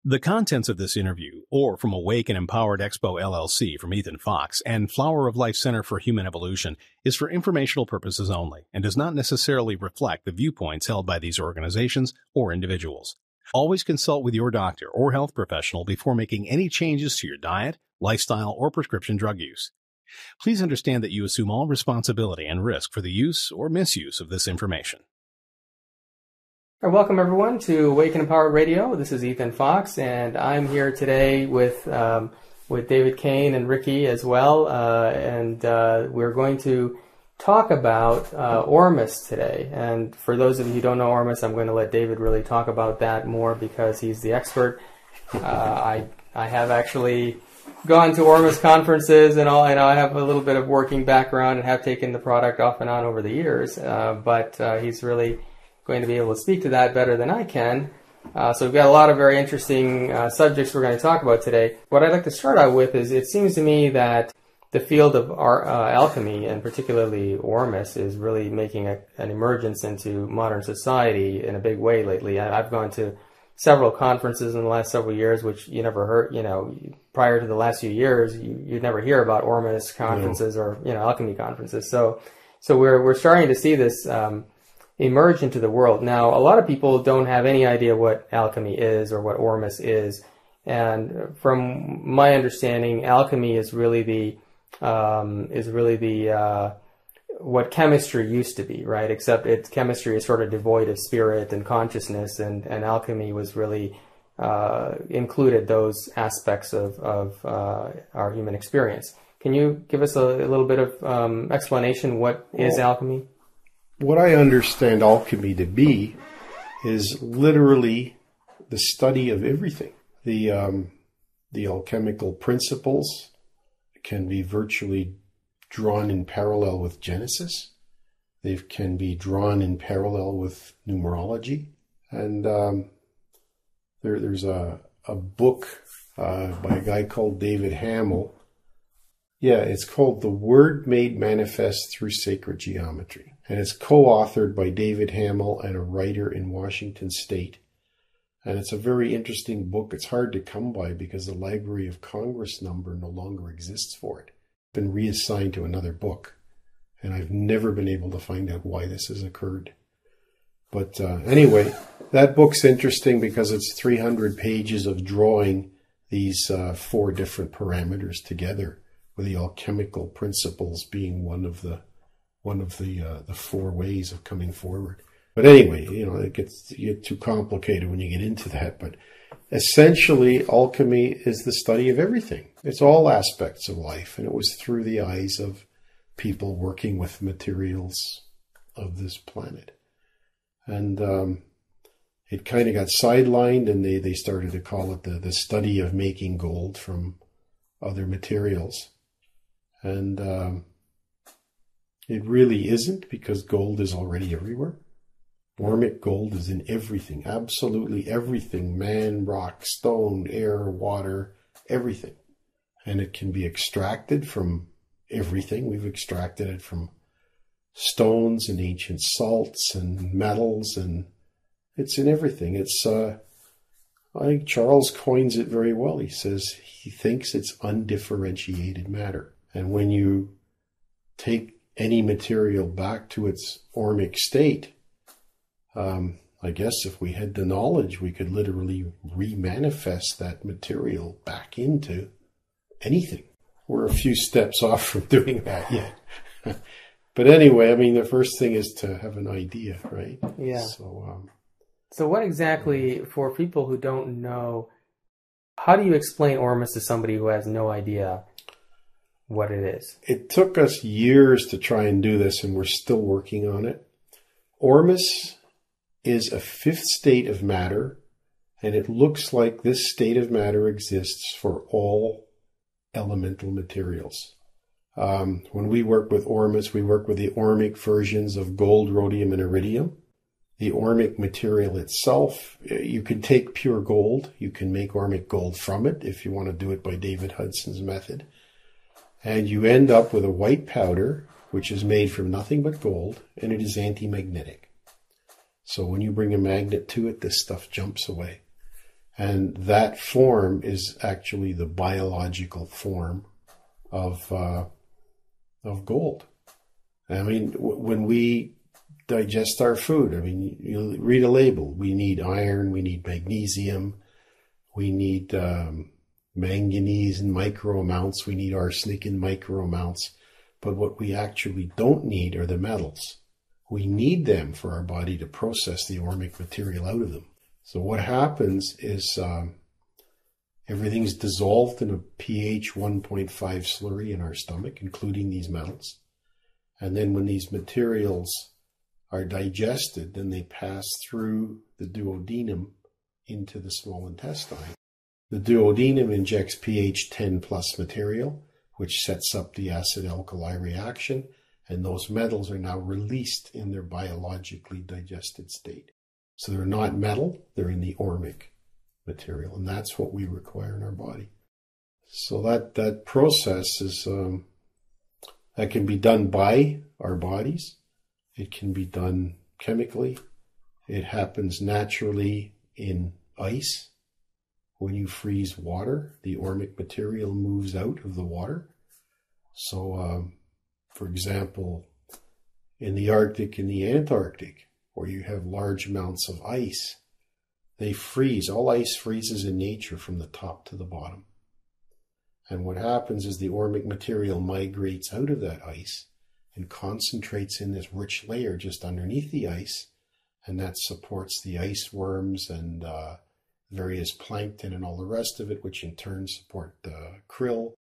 The contents of this interview, or from Awake and Empowered Expo LLC from Ethann Fox and Flower of Life Center for Human Evolution, is for informational purposes only and does not necessarily reflect the viewpoints held by these organizations or individuals. Always consult with your doctor or health professional before making any changes to your diet, lifestyle, or prescription drug use. Please understand that you assume all responsibility and risk for the use or misuse of this information. All right, welcome everyone to Awake and Empowered Radio. This is Ethann Fox, and I'm here today with David Kane and Riki as well, and we're going to talk about Ormus today. And for those of you who don't know Ormus, I'm going to let David really talk about that more because he's the expert. I have actually gone to Ormus conferences and all, and I have a little bit of working background and have taken the product off and on over the years, but he's really going to be able to speak to that better than I can. So we've got a lot of very interesting subjects we're going to talk about today. What I'd like to start out with is it seems to me that the field of alchemy, and particularly Ormus, is really making an emergence into modern society in a big way lately. I've gone to several conferences in the last several years, which you never heard, prior to the last few years, you'd never hear about Ormus conferences or, alchemy conferences. So we're starting to see this emerge into the world. Now, a lot of people don't have any idea what alchemy is or what Ormus is. And from my understanding, alchemy is really what chemistry used to be, right? Except chemistry is sort of devoid of spirit and consciousness, and alchemy was really included those aspects of our human experience. Can you give us a little bit of explanation? What is alchemy? What I understand alchemy to be is literally the study of everything. The alchemical principles can be virtually drawn in parallel with Genesis. They can be drawn in parallel with numerology. And there's a book by a guy called David Hamill. Yeah, it's called The Word Made Manifest Through Sacred Geometry. And it's co-authored by David Hamill and a writer in Washington State. And it's a very interesting book. It's hard to come by because the Library of Congress number no longer exists for it. It's been reassigned to another book. And I've never been able to find out why this has occurred. But anyway, that book's interesting because it's 300 pages of drawing these 4 different parameters together, with the alchemical principles being one of the 4 ways of coming forward. But anyway, it gets too complicated when you get into that. But essentially, alchemy is the study of everything. It's all aspects of life, and it was through the eyes of people working with materials of this planet. And it kind of got sidelined, and they started to call it the study of making gold from other materials. And it really isn't, because gold is already everywhere. Ormic gold is in everything, absolutely everything. Man, rock, stone, air, water, everything. And it can be extracted from everything. We've extracted it from stones and ancient salts and metals, and it's in everything. It's, I think Charles coins it very well. He says he thinks it's undifferentiated matter. And when you take any material back to its ormic state, I guess if we had the knowledge, we could literally remanifest that material back into anything. We're a few steps off from doing that yet. But anyway, the first thing is to have an idea, right? Yeah. So what exactly, for people who don't know, how do you explain Ormus to somebody who has no idea what it is? It took us years to try and do this, and we're still working on it. Ormus is a 5th state of matter, and it looks like this state of matter exists for all elemental materials. When we work with Ormus, we work with the ormic versions of gold, rhodium, and iridium. The ormic material itself, you can take pure gold. You can make ormic gold from it if you want to do it by David Hudson's method. And you end up with a white powder, which is made from nothing but gold, and it is anti-magnetic. So when you bring a magnet to it, this stuff jumps away. And that form is actually the biological form of gold. I mean, when we digest our food, I mean, you read a label. We need iron, we need magnesium, we need manganese in micro amounts, we need arsenic in micro amounts. But what we actually don't need are the metals. We need them for our body to process the ormic material out of them. So what happens is everything's dissolved in a pH 1.5 slurry in our stomach, including these metals. And then when these materials are digested, then they pass through the duodenum into the small intestine. The duodenum injects pH 10 plus material, which sets up the acid-alkali reaction, and those metals are now released in their biologically digested state. So they're not metal, they're in the ormic material, and that's what we require in our body. So that process is that can be done by our bodies. It can be done chemically. It happens naturally in ice. When you freeze water, the ormic material moves out of the water. So, for example, in the Arctic and the Antarctic, where you have large amounts of ice, they freeze. All ice freezes in nature from the top to the bottom. And what happens is the ormic material migrates out of that ice and concentrates in this rich layer just underneath the ice, and that supports the ice worms and various plankton and all the rest of it, which in turn support krill,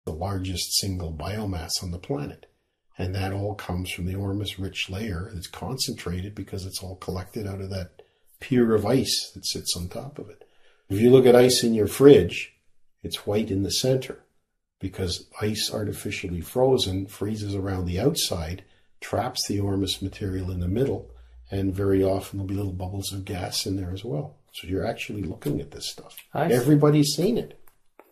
the largest single biomass on the planet. And that all comes from the Ormus rich layer that's concentrated because it's all collected out of that pier of ice that sits on top of it. If you look at ice in your fridge, it's white in the center because ice artificially frozen freezes around the outside, traps the Ormus material in the middle, and very often there'll be little bubbles of gas in there as well. So you're actually looking at this stuff. Everybody's seen it.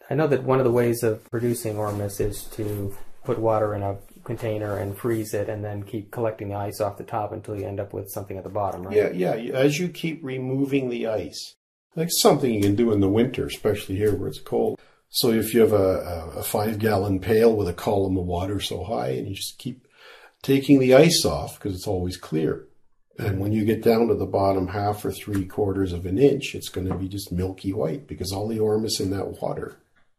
I know that one of the ways of producing Ormus is to put water in a container and freeze it and then keep collecting the ice off the top until you end up with something at the bottom, right? Yeah. As you keep removing the ice, like something you can do in the winter, especially here where it's cold. So if you have a 5-gallon pail with a column of water so high and you just keep taking the ice off because it's always clear. And when you get down to the bottom half or 3/4 of an inch, it's going to be just milky white because all the Ormus in that water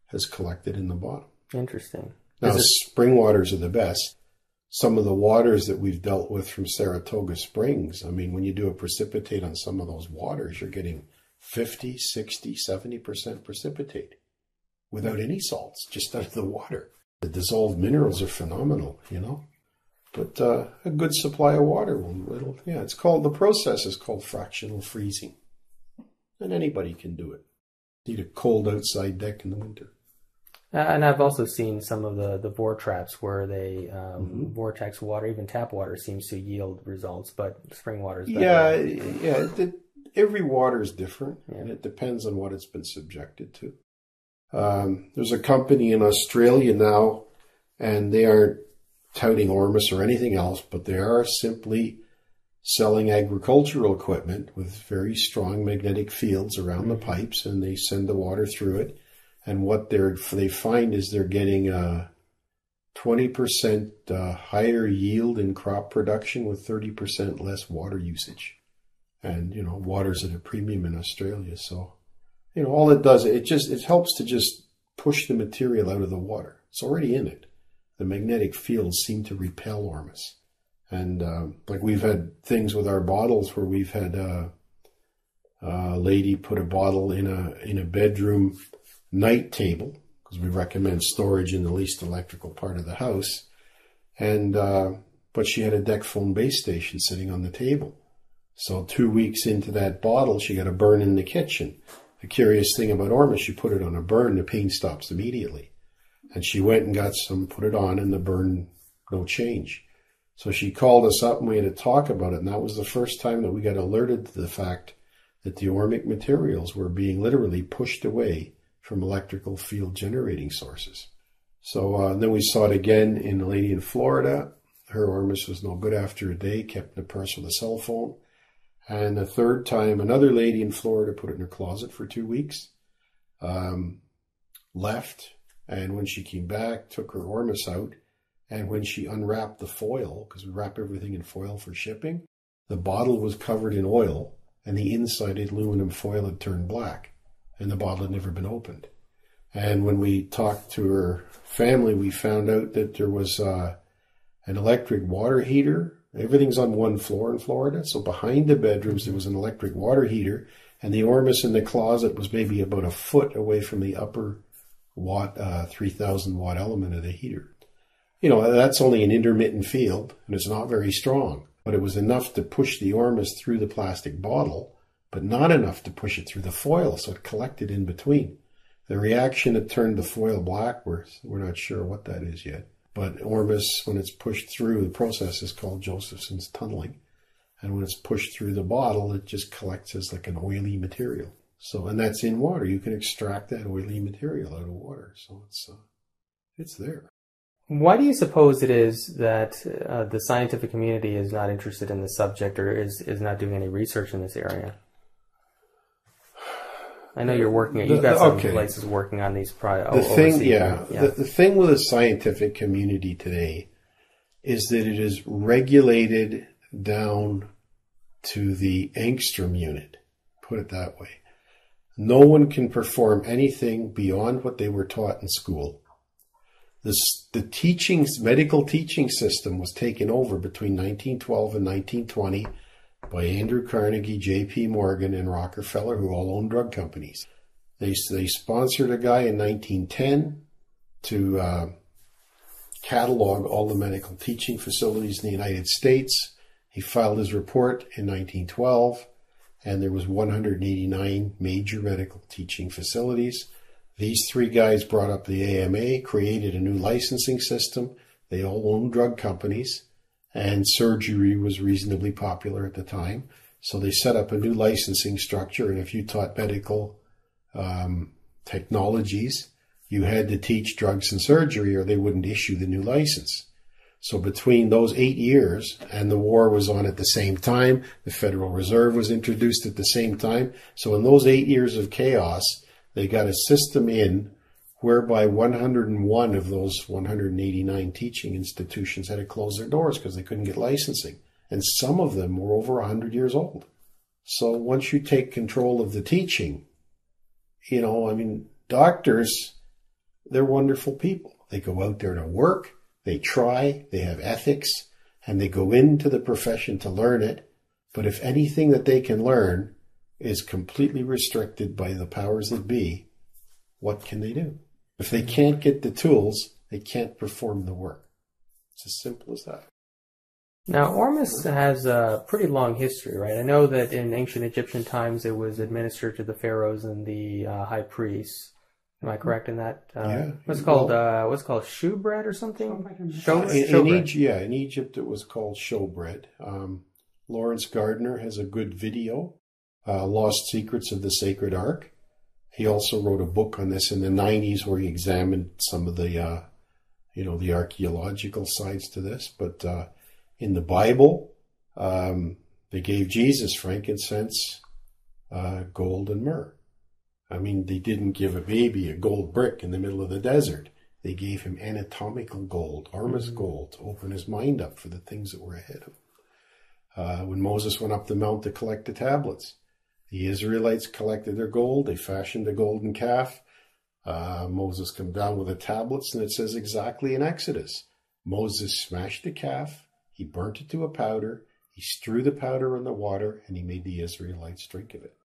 has collected in the bottom. Interesting. Now, spring waters are the best. Some of the waters that we've dealt with from Saratoga Springs, I mean, when you do a precipitate on some of those waters, you're getting 50, 60, 70% precipitate without any salts, just out of the water. The dissolved minerals are phenomenal, you know. But a good supply of water it's called, the process is called fractional freezing. And anybody can do it. Need a cold outside deck in the winter. And I've also seen some of the vortraps where they vortex water, even tap water seems to yield results, but spring water is better. Yeah. Every water is different, and it depends on what it's been subjected to. There's a company in Australia now, and they aren't touting Ormus or anything else, but they are simply selling agricultural equipment with very strong magnetic fields around the pipes, and they send the water through it. And what they find is they're getting 20% higher yield in crop production with 30% less water usage. And, water's at a premium in Australia. So, all it does, it helps to just push the material out of the water. It's already in it. The magnetic fields seem to repel Ormus. And like we've had things with our bottles where we've had a lady put a bottle in a bedroom night table, because we recommend storage in the least electrical part of the house. And but she had a deck phone base station sitting on the table. So 2 weeks into that bottle, she got a burn in the kitchen. The curious thing about Ormus, you put it on a burn, the pain stops immediately. And she went and got some, put it on, and the burn, no change. So she called us up and we had to talk about it. And that was the first time that we got alerted to the fact that the ormic materials were being literally pushed away from electrical field generating sources. So then we saw it again in a lady in Florida. Her Ormus was no good after a day, kept in a purse with a cell phone. And the third time, another lady in Florida put it in her closet for 2 weeks, left, and when she came back, took her Ormus out, and when she unwrapped the foil, because we wrap everything in foil for shipping, the bottle was covered in oil, and the inside aluminum foil had turned black, and the bottle had never been opened. And when we talked to her family, we found out that there was an electric water heater. Everything's on one floor in Florida, so behind the bedrooms there was an electric water heater, and the Ormus in the closet was maybe about a foot away from the upper 3,000 watt element of the heater. You know, that's only an intermittent field, and it's not very strong, but it was enough to push the Ormus through the plastic bottle, but not enough to push it through the foil, so it collected in between. The reaction that turned the foil black, we're not sure what that is yet. But Ormus, when it's pushed through, the process is called Josephson's tunneling. And when it's pushed through the bottle, it just collects as like an oily material. So, and that's in water. You can extract that oily material out of water. So it's there. Why do you suppose it is that the scientific community is not interested in the subject or is not doing any research in this area? I know you're working. You've got some places working on these projects. The thing with the scientific community today is that it is regulated down to the angstrom unit. Put it that way. No one can perform anything beyond what they were taught in school. The medical teaching system was taken over between 1912 and 1920 by Andrew Carnegie, J.P. Morgan, and Rockefeller, who all owned drug companies. They sponsored a guy in 1910 to catalog all the medical teaching facilities in the United States. He filed his report in 1912, and there was 189 major medical teaching facilities. These three guys brought up the AMA, created a new licensing system. They all owned drug companies. And surgery was reasonably popular at the time. So they set up a new licensing structure. And if you taught medical technologies, you had to teach drugs and surgery or they wouldn't issue the new license. So between those 8 years, and the war was on at the same time, the Federal Reserve was introduced at the same time. So in those 8 years of chaos, they got a system in whereby 101 of those 189 teaching institutions had to close their doors because they couldn't get licensing. And some of them were over 100 years old. So once you take control of the teaching, doctors, they're wonderful people. They go out there to work, they try, they have ethics, and they go into the profession to learn it. But if anything that they can learn is completely restricted by the powers that be, what can they do? If they can't get the tools, they can't perform the work. It's as simple as that. Now, Ormus has a pretty long history, right? I know that in ancient Egyptian times it was administered to the pharaohs and the high priests. Am I correct in that? Yeah. What's it called shewbread or something? In Egypt it was called showbread. Lawrence Gardner has a good video, Lost Secrets of the Sacred Ark. He also wrote a book on this in the 90s where he examined some of the, the archaeological sides to this. But in the Bible, they gave Jesus frankincense, gold, and myrrh. I mean, they didn't give a baby a gold brick in the middle of the desert. They gave him anatomical gold, Ormus gold, to open his mind up for the things that were ahead of him. When Moses went up the mount to collect the tablets, the Israelites collected their gold. They fashioned a golden calf. Moses came down with the tablets, and it says exactly in Exodus. Moses smashed the calf. He burnt it to a powder. He strew the powder in the water, and he made the Israelites drink of it.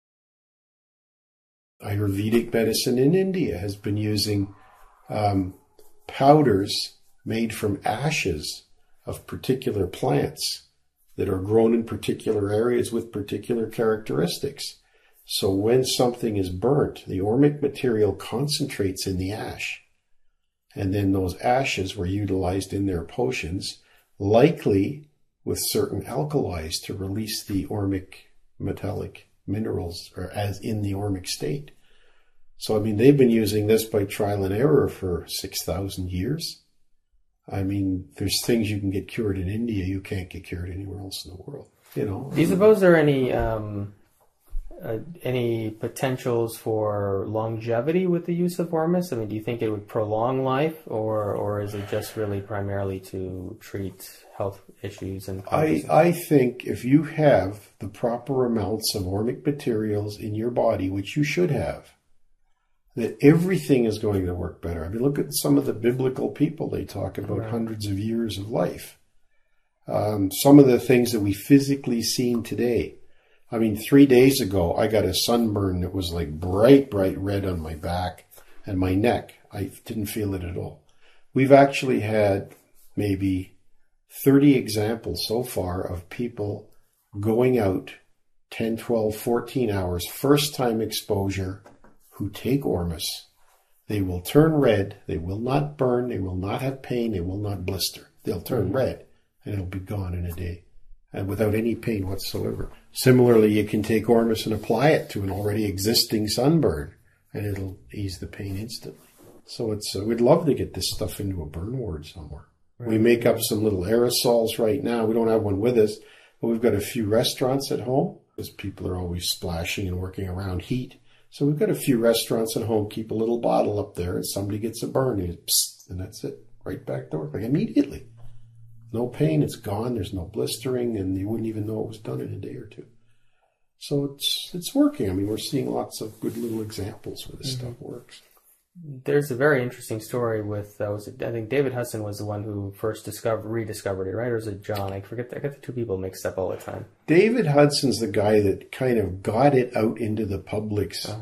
Ayurvedic medicine in India has been using powders made from ashes of particular plants that are grown in particular areas with particular characteristics. So when something is burnt, the ormic material concentrates in the ash. And then those ashes were utilized in their potions, likely with certain alkalis to release the ormic metallic minerals, or as in the ormic state. So, I mean, they've been using this by trial and error for 6,000 years. I mean, there's things you can get cured in India you can't get cured anywhere else in the world. Do you suppose there are any potentials for longevity with the use of Ormus? I mean, do you think it would prolong life, or is it just really primarily to treat health issues? And I think if you have the proper amounts of ormic materials in your body, which you should have, that everything is going to work better. I mean, look at some of the biblical people. They talk about hundreds of years of life. Some of the things that we physically seen today. I mean, 3 days ago, I got a sunburn that was like bright red on my back and my neck. I didn't feel it at all. We've actually had maybe 30 examples so far of people going out 10, 12, 14 hours, first time exposure, who take Ormus. They will turn red. They will not burn. They will not have pain. They will not blister. They'll turn red and it'll be gone in a day and without any pain whatsoever. Similarly, you can take Ormus and apply it to an already existing sunburn and it'll ease the pain instantly. So we'd love to get this stuff into a burn ward somewhere. Right. We make up some little aerosols right now. We don't have one with us, but we've got a few restaurants at home because people are always splashing and working around heat. So we've got a few restaurants at home, keep a little bottle up there, and somebody gets a burn, and that's it, right back to work, like immediately. No pain, it's gone, there's no blistering, and you wouldn't even know it was done in a day or two. So it's working. I mean, we're seeing lots of good little examples where this stuff works. There's a very interesting story with, I think David Hudson was the one who first rediscovered it, right? Or is it John? I forget. I get the two people mixed up all the time. David Hudson's the guy that kind of got it out into the public's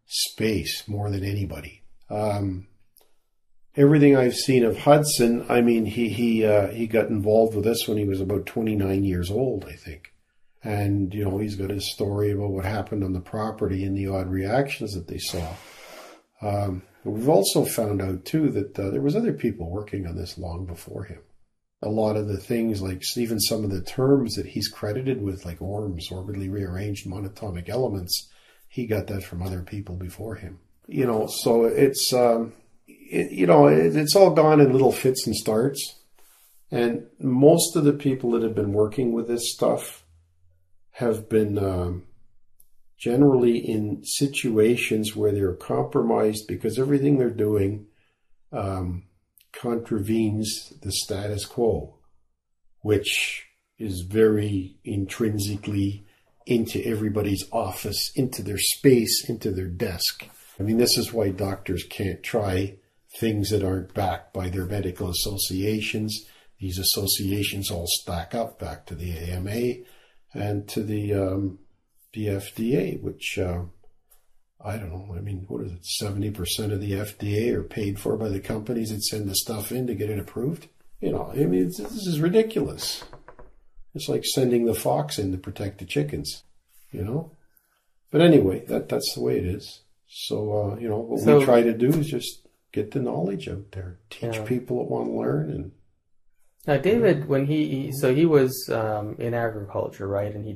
space more than anybody. Everything I've seen of Hudson, I mean, he got involved with this when he was about 29 years old, I think. And, he's got his story about what happened on the property and the odd reactions that they saw. We've also found out, too, that there was other people working on this long before him. A lot of the things, like even some of the terms that he's credited with, like Ormus, orbitally rearranged monatomic elements, he got that from other people before him. So it's, it's all gone in little fits and starts. And most of the people that have been working with this stuff have been generally in situations where they're compromised because everything they're doing contravenes the status quo, which is very intrinsically into everybody's office, into their space, into their desk. I mean, this is why doctors can't try things that aren't backed by their medical associations. These associations all stack up back to the AMA and to the FDA, which, I don't know, I mean, what is it, 70% of the FDA are paid for by the companies that send the stuff in to get it approved? I mean, this is ridiculous. It's like sending the fox in to protect the chickens, But anyway, that's the way it is. So, what we try to do is just get the knowledge out there, teach people that want to learn. And now, David, when he was in agriculture, right, and he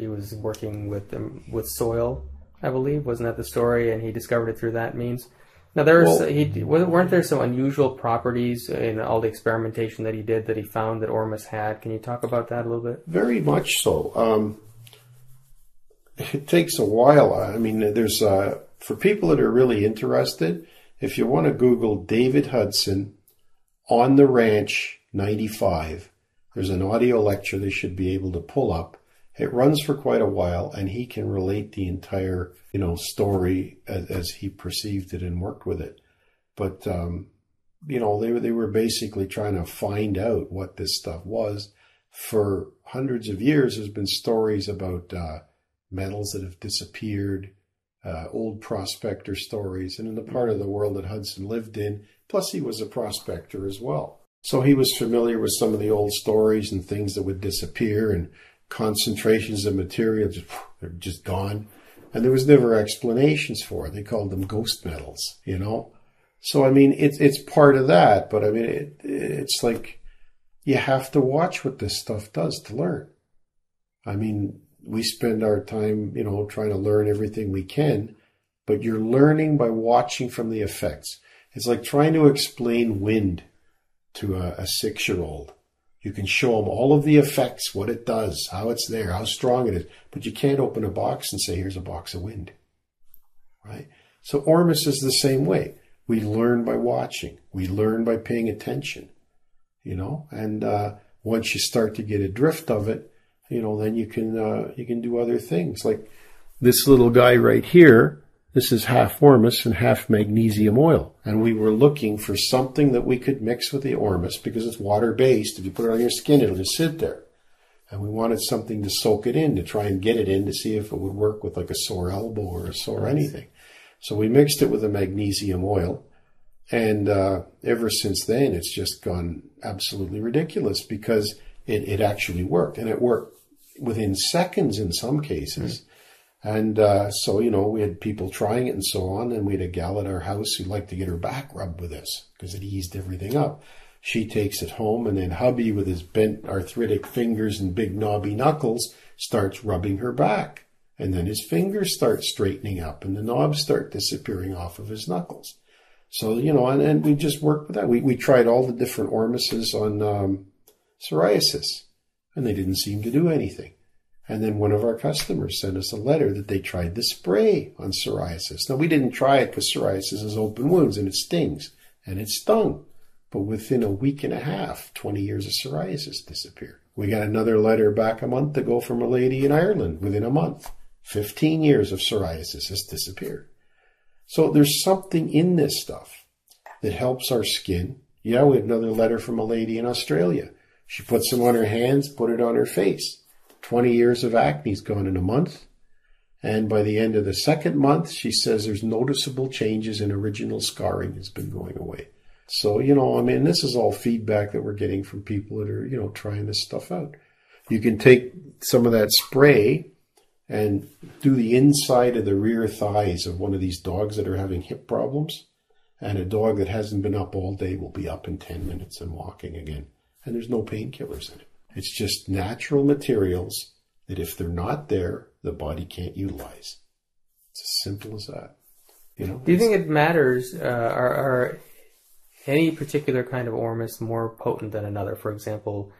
was working with soil, I believe, wasn't that the story? And he discovered it through that means. Now, weren't there some unusual properties in all the experimentation that he did that he found that Ormus had? Can you talk about that a little bit? Very much so. It takes a while. I mean, there's for people that are really interested, if you want to Google David Hudson on the ranch 95, there's an audio lecture they should be able to pull up. It runs for quite a while, and he can relate the entire, story as he perceived it and worked with it. But, they were basically trying to find out what this stuff was. For hundreds of years, there's been stories about metals that have disappeared, old prospector stories, and in the part of the world that Hudson lived in, plus he was a prospector as well. So he was familiar with some of the old stories and things that would disappear and concentrations of material just gone. And there was never explanations for it. They called them ghost metals, So, I mean, it's part of that. But, I mean, it's like you have to watch what this stuff does to learn. I mean, we spend our time, trying to learn everything we can. But you're learning by watching from the effects. It's like trying to explain wind to a 6-year-old. You can show them all of the effects, what it does, how it's there, how strong it is. But you can't open a box and say, here's a box of wind. Right? So Ormus is the same way. We learn by watching. We learn by paying attention. And once you start to get a drift of it, then you can do other things. Like this little guy right here, this is half Ormus and half magnesium oil. And we were looking for something that we could mix with the Ormus because it's water-based. If you put it on your skin, it'll just sit there. And we wanted something to soak it in, to try and get it in to see if it would work with like a sore elbow or a sore anything. So we mixed it with a magnesium oil. And ever since then, it's just gone absolutely ridiculous because it actually worked. And it worked within seconds in some cases. And so, we had people trying it and so on. And we had a gal at our house who liked to get her back rubbed with this because it eased everything up. She takes it home, and then hubby with his bent arthritic fingers and big knobby knuckles starts rubbing her back. And then his fingers start straightening up and the knobs start disappearing off of his knuckles. So, and we just worked with that. We tried all the different Ormuses on psoriasis, and they didn't seem to do anything. And then one of our customers sent us a letter that they tried the spray on psoriasis. Now, we didn't try it because psoriasis is open wounds and it stings, and it stung. But within a week and a half, 20 years of psoriasis disappeared. We got another letter back a month ago from a lady in Ireland. Within a month, 15 years of psoriasis has disappeared. So there's something in this stuff that helps our skin. Yeah, we had another letter from a lady in Australia. She put some on her hands, put it on her face. 20 years of acne's gone in a month. And by the end of the second month, she says there's noticeable changes in original scarring has been going away. So, this is all feedback that we're getting from people that are, trying this stuff out. You can take some of that spray and do the inside of the rear thighs of one of these dogs that are having hip problems. And a dog that hasn't been up all day will be up in 10 minutes and walking again. And there's no painkillers in it. It's just natural materials that if they're not there, the body can't utilize. It's as simple as that. Do you think it matters, are any particular kind of Ormus more potent than another? For example,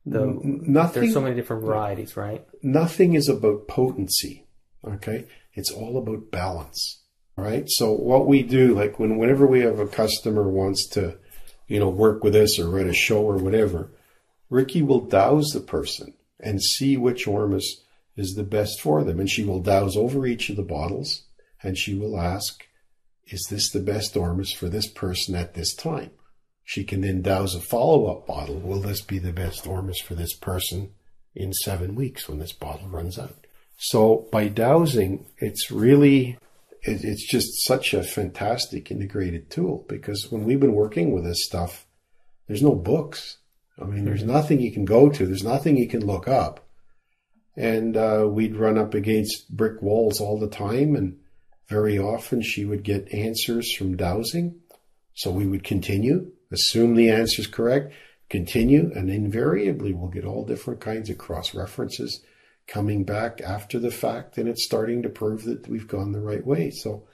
there's so many different varieties, right? Nothing is about potency, okay? It's all about balance, right? So what we do, like whenever we have a customer wants to, work with us or at a show or whatever, Riki will douse the person and see which Ormus is the best for them. And she will douse over each of the bottles and she will ask, is this the best Ormus for this person at this time? She can then douse a follow-up bottle. Will this be the best Ormus for this person in 7 weeks when this bottle runs out? So by dowsing, it's just such a fantastic integrated tool because when we've been working with this stuff, there's no books. There's nothing you can go to. There's nothing you can look up. And we'd run up against brick walls all the time. And very often she would get answers from dowsing. So we would continue, assume the answer's correct, continue, and invariably we'll get all different kinds of cross-references coming back after the fact, and it's starting to prove that we've gone the right way. So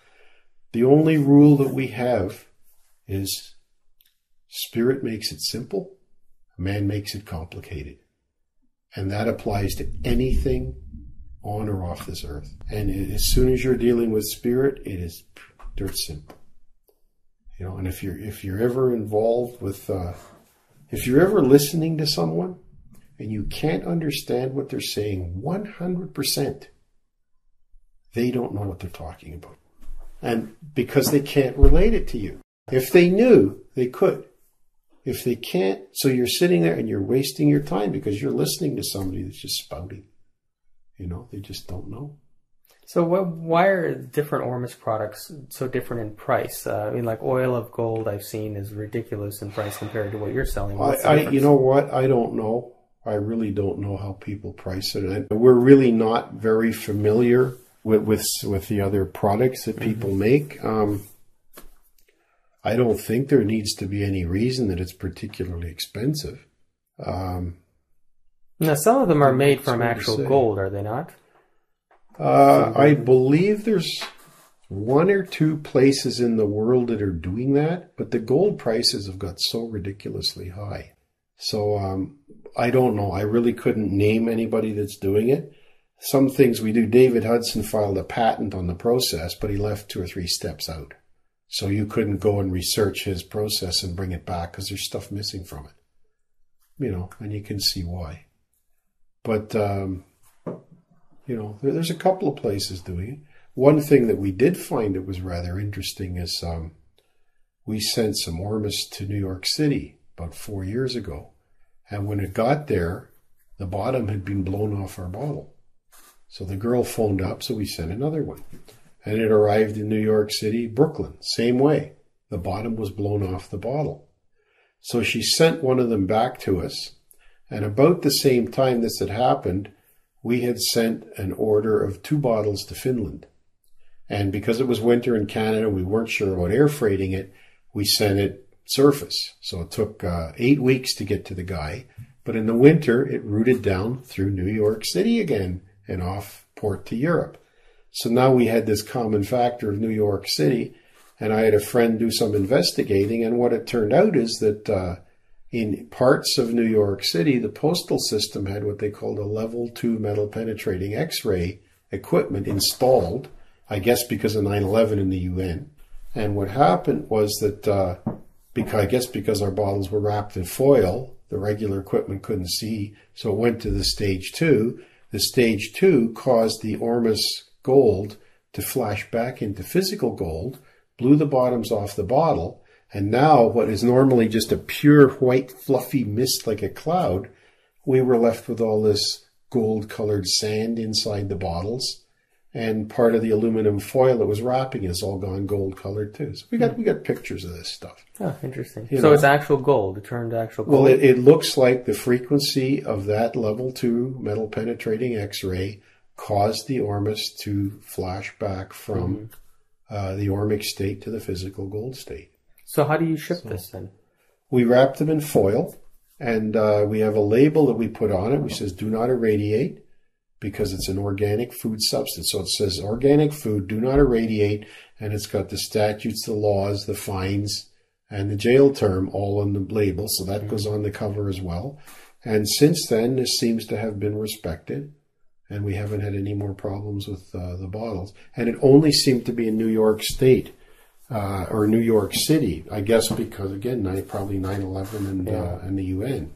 the only rule that we have is spirit makes it simple, man makes it complicated. And that applies to anything on or off this earth. And as soon as you're dealing with spirit, it is dirt simple. And if you're ever involved with, if you're ever listening to someone and you can't understand what they're saying 100%, they don't know what they're talking about. And because they can't relate it to you. If they knew, they could. If they can't, so you're sitting there and you're wasting your time because you're listening to somebody that's just spouting. They just don't know. So why are different Ormus products so different in price? Like oil of gold I've seen is ridiculous in price compared to what you're selling. You know what? I don't know. I really don't know how people price it. And we're really not very familiar with the other products that people make. I don't think there needs to be any reason that it's particularly expensive. Now, some of them are made from actual gold, are they not? I believe there's 1 or 2 places in the world that are doing that, but the gold prices have got so ridiculously high So I don't know. I really couldn't name anybody that's doing it. Some things we do. David Hudson filed a patent on the process, but he left 2 or 3 steps out. So you couldn't go and research his process and bring it back because there's stuff missing from it. You know, and you can see why. But, you know, there's a couple of places doing it. One thing that we did find that was rather interesting is we sent some Ormus to New York City about 4 years ago. And when it got there, the bottom had been blown off our bottle. So the girl phoned up, so we sent another one. And it arrived in New York City, Brooklyn, same way. The bottom was blown off the bottle. So she sent one of them back to us. And about the same time this had happened, we had sent an order of 2 bottles to Finland. And because it was winter in Canada, we weren't sure about air freighting it, we sent it surface. So it took 8 weeks to get to the guy. But in the winter, it routed down through New York City again and off port to Europe. So now we had this common factor of New York City, and I had a friend do some investigating, and what it turned out is that in parts of New York City, the postal system had what they called a level 2 metal penetrating X-ray equipment installed, I guess because of 9/11 in the UN. And what happened was that, because our bottles were wrapped in foil, the regular equipment couldn't see, so it went to the stage 2. The stage 2 caused the Ormus gold to flash back into physical gold, blew the bottoms off the bottle, and now what is normally just a pure white fluffy mist like a cloud, we were left with all this gold-colored sand inside the bottles, and part of the aluminum foil that was wrapping it is all gone gold-colored too. So we got pictures of this stuff. Oh, interesting. You so know, it's actual gold. It turned actual gold. Well, it looks like the frequency of that level 2 metal penetrating X-ray caused the Ormus to flash back from the ormic state to the physical gold state. So how do you ship this then? We wrap them in foil, and we have a label that we put on it which says do not irradiate, because it's an organic food substance. So it says organic food, do not irradiate, and it's got the statutes, the laws, the fines, and the jail term all on the label. So that goes on the cover as well. And since then, this seems to have been respected, and we haven't had any more problems with the bottles. And it only seemed to be in New York State or New York City, I guess because, again, probably 9/11 and the UN.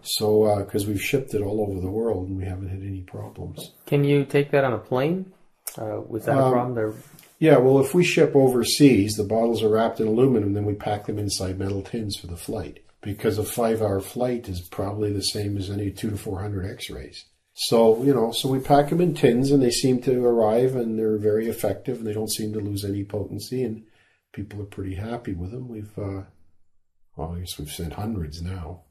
So, because we've shipped it all over the world and we haven't had any problems. Can you take that on a plane? Was that a problem? Yeah, well, if we ship overseas, the bottles are wrapped in aluminum, then we pack them inside metal tins for the flight. Because a 5-hour flight is probably the same as any 200 to 400 X-rays. So, you know, so we pack them in tins and they seem to arrive and they're very effective and they don't seem to lose any potency and people are pretty happy with them. I guess we've sent hundreds now.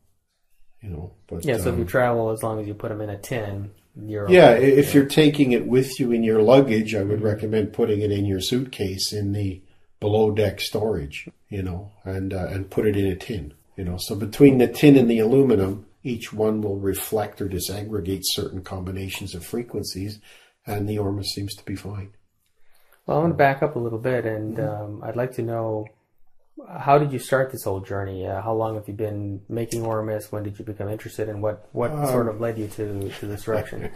You know, but so if you travel, as long as you put them in a tin, you're okay. Yeah, if you're taking it with you in your luggage, I would recommend putting it in your suitcase in the below deck storage, you know, and put it in a tin, you know. So between the tin and the aluminum, each one will reflect or disaggregate certain combinations of frequencies, and the Ormus seems to be fine. Well, I want to back up a little bit, and I'd like to know, how did you start this whole journey? How long have you been making Ormus? When did you become interested? And what sort of led you to this direction?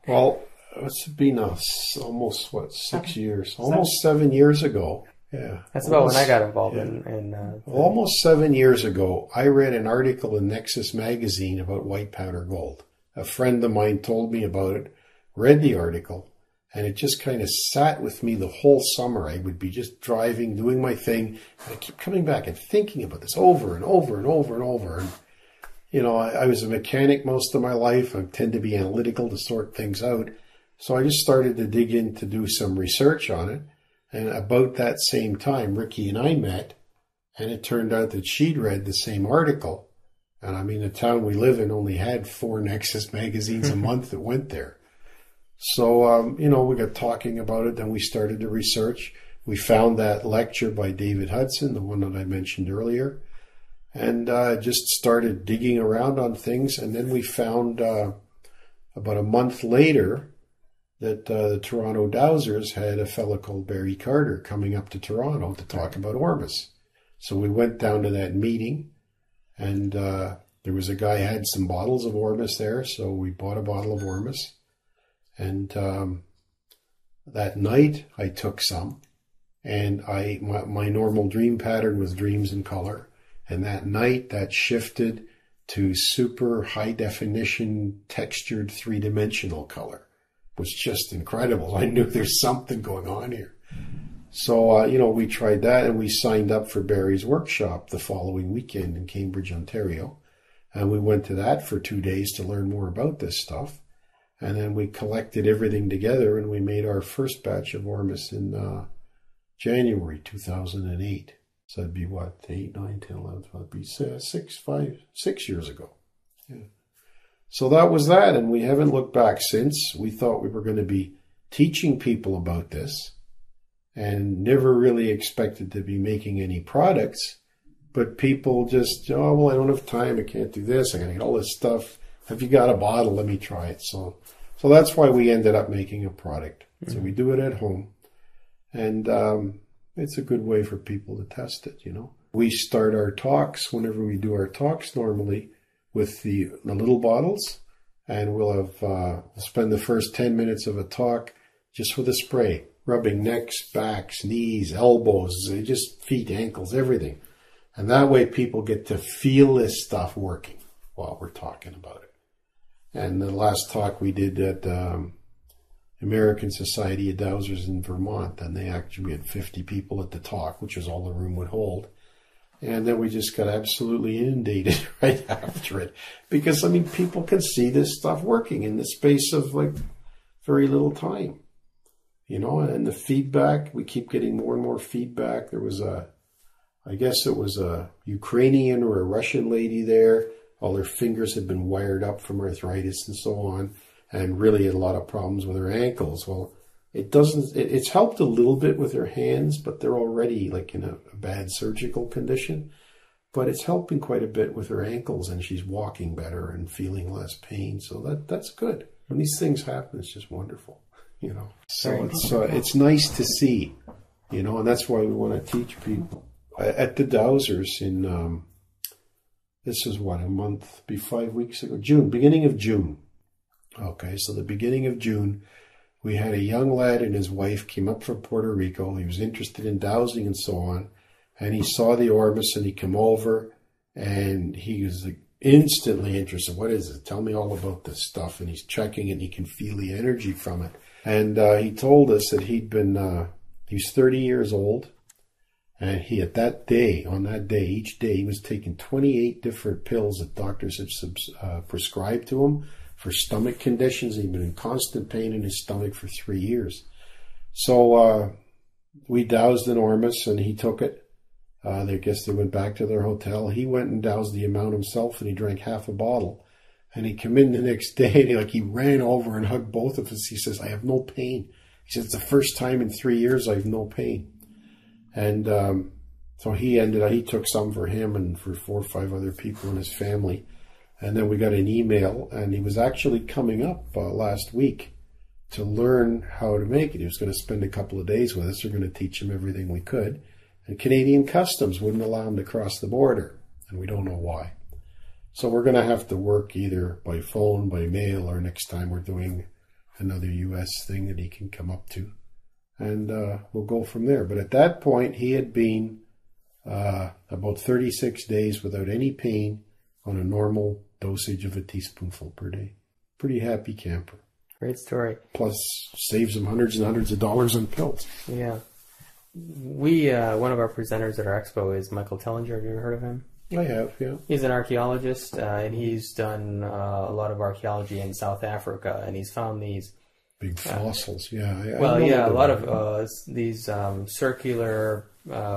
Well, it's been almost, 6 years? Almost 7 years ago. Yeah. That's about when I got involved in almost 7 years ago, I read an article in Nexus magazine about white powder gold. A friend of mine told me about it, read the article, and it just kind of sat with me the whole summer. I would be just driving, doing my thing, and I keep coming back and thinking about this over and over and over and over. And, you know, I was a mechanic most of my life. I tend to be analytical to sort things out. So I just started to dig in to do some research on it. And about that same time, Riki and I met, and it turned out that she'd read the same article. And I mean, the town we live in only had 4 Nexus magazines a month that went there. So, you know, we got talking about it, then we started to research. We found that lecture by David Hudson, the one that I mentioned earlier, and just started digging around on things. And then we found about a month later that the Toronto Dowsers had a fellow called Barry Carter coming up to Toronto to talk about Ormus. So we went down to that meeting, and there was a guy who had some bottles of Ormus there, so we bought a bottle of Ormus. And that night I took some, and my normal dream pattern was dreams in color. And that night that shifted to super high definition textured three-dimensional color. It was just incredible. I knew there's something going on here. So, we tried that, and we signed up for Barry's workshop the following weekend in Cambridge, Ontario. And we went to that for 2 days to learn more about this stuff. And then we collected everything together, and we made our first batch of Ormus in January 2008. So that'd be what, 8, 9, 10, 11, 12, be 6 years ago. Yeah. So that was that, and we haven't looked back since. We thought we were going to be teaching people about this, and never really expected to be making any products. But people just, oh, well, I don't have time. I can't do this. I got to get all this stuff. Have you got a bottle? Let me try it. So that's why we ended up making a product. Mm-hmm. So we do it at home. And it's a good way for people to test it, We start our talks, whenever we do our talks normally, with the little bottles. And we'll spend the first 10 minutes of a talk just with a spray, rubbing necks, backs, knees, elbows, just feet, ankles, everything. And that way people get to feel this stuff working while we're talking about it. And the last talk we did at American Society of Dowsers in Vermont, and we had 50 people at the talk, which was all the room would hold. And then we just got absolutely inundated right after it. Because, people can see this stuff working in the space of very little time. And the feedback, we keep getting more and more feedback. There was I guess it was a Ukrainian or a Russian lady there. All her fingers had been wired up from arthritis and so on, and really had a lot of problems with her ankles. Well, it's helped a little bit with her hands, but they're already in a bad surgical condition. But it's helping quite a bit with her ankles, and she's walking better and feeling less pain. So that's good. When these things happen, it's just wonderful, So it's nice to see, and that's why we want to teach people. At the Dowsers this is what, 5 weeks ago, beginning of June. Okay, so the beginning of June, we had a young lad and his wife came up from Puerto Rico. He was interested in dowsing and so on. And he saw the Ormus and he came over and he was instantly interested. What is it? Tell me all about this stuff. And he's checking it and he can feel the energy from it. And he told us that he was 30 years old. And on that day, each day, he was taking 28 different pills that doctors had prescribed to him for stomach conditions. He'd been in constant pain in his stomach for 3 years. So we dowsed an Ormus, and he took it. I guess they went back to their hotel. He went and dowsed the amount himself, and he drank half a bottle. And he came in the next day, and he ran over and hugged both of us. He says, I have no pain. He says, it's the first time in 3 years I have no pain. And so he took some for him and for 4 or 5 other people in his family. And then we got an email, and he was actually coming up last week to learn how to make it. He was going to spend a couple of days with us. We're going to teach him everything we could. And Canadian Customs wouldn't allow him to cross the border, and we don't know why. So we're going to have to work either by phone, by mail, or next time we're doing another U.S. thing that he can come up to. And we'll go from there. But at that point, he had been about 36 days without any pain on a normal dosage of a teaspoonful per day. Pretty happy camper. Great story. Plus, saves him hundreds and hundreds of dollars on pills. Yeah. One of our presenters at our expo is Michael Tellinger. Have you ever heard of him? I have, yeah. He's an archaeologist, and he's done a lot of archaeology in South Africa, and he's found these big fossils, yeah. A lot of these circular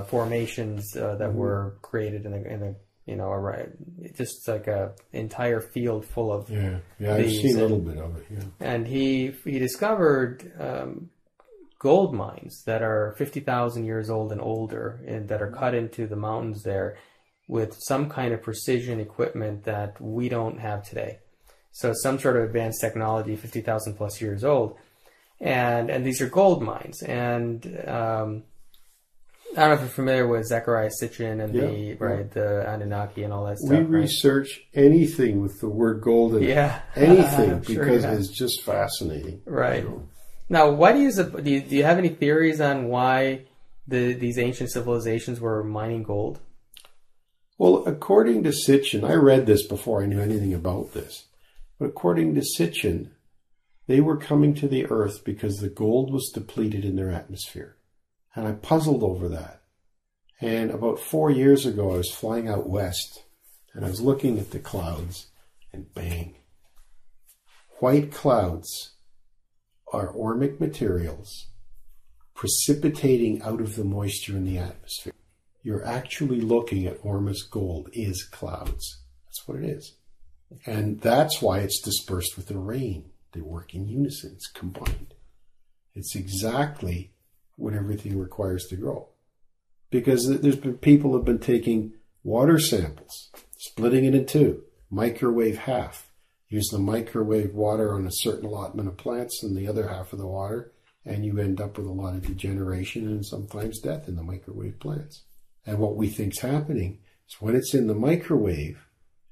formations that were created in just like a entire field full of yeah. I've seen a little bit of it. Yeah, and he discovered gold mines that are 50,000 years old and older, and that are cut into the mountains there with some kind of precision equipment that we don't have today. So some sort of advanced technology, 50,000 plus years old. And these are gold mines. And I don't know if you're familiar with Zecharia Sitchin and the Anunnaki and all that stuff. We research anything with the word gold in it. Anything, because it's just fascinating. Right. Now, why do you have any theories on why these ancient civilizations were mining gold? Well, according to Sitchin, I read this before I knew anything about this, but according to Sitchin, they were coming to the Earth because the gold was depleted in their atmosphere. And I puzzled over that. And about 4 years ago, I was flying out west, and I was looking at the clouds, and bang. White clouds are ormic materials precipitating out of the moisture in the atmosphere. You're actually looking at Ormus gold is clouds. That's what it is. And that's why it's dispersed with the rain. They work in unison. It's combined. It's exactly what everything requires to grow. Because there's been people have been taking water samples, splitting it in two, microwave half, use the microwave water on a certain allotment of plants and the other half of the water, and you end up with a lot of degeneration and sometimes death in the microwave plants. And what we think's happening is when it's in the microwave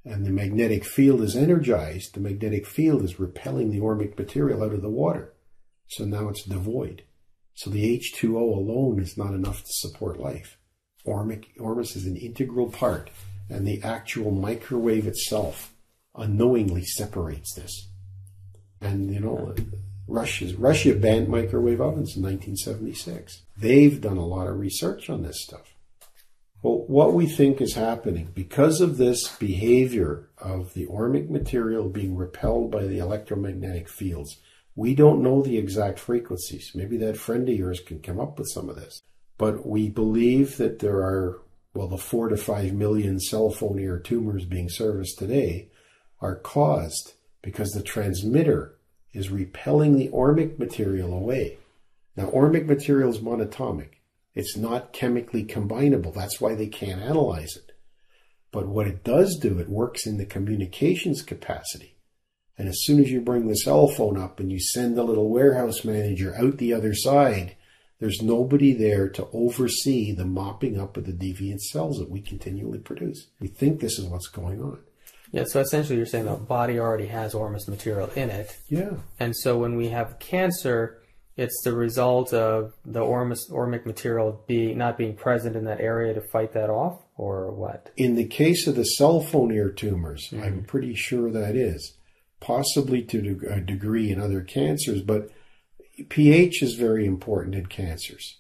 and the magnetic field is energized, the magnetic field is repelling the ormic material out of the water. So now it's devoid. So the H2O alone is not enough to support life. Ormus is an integral part, and the actual microwave itself unknowingly separates this. And, Russia banned microwave ovens in 1976. They've done a lot of research on this stuff. Well, what we think is happening, because of this behavior of the ormic material being repelled by the electromagnetic fields, we don't know the exact frequencies. Maybe that friend of yours can come up with some of this. But we believe that there are, the 4 to 5 million cell phone ear tumors being serviced today are caused because the transmitter is repelling the ormic material away. Now, ormic material is monatomic. It's not chemically combinable. That's why they can't analyze it. But what it does do, it works in the communications capacity. And as soon as you bring the cell phone up and you send the little warehouse manager out the other side, there's nobody there to oversee the mopping up of the deviant cells that we continually produce. We think this is what's going on. Yeah, so essentially you're saying the body already has Ormus material in it. Yeah. And so when we have cancer, it's the result of the ormic material not being present in that area to fight that off, or what? In the case of the cell phone ear tumors, I'm pretty sure that is. Possibly to a degree in other cancers, but pH is very important in cancers.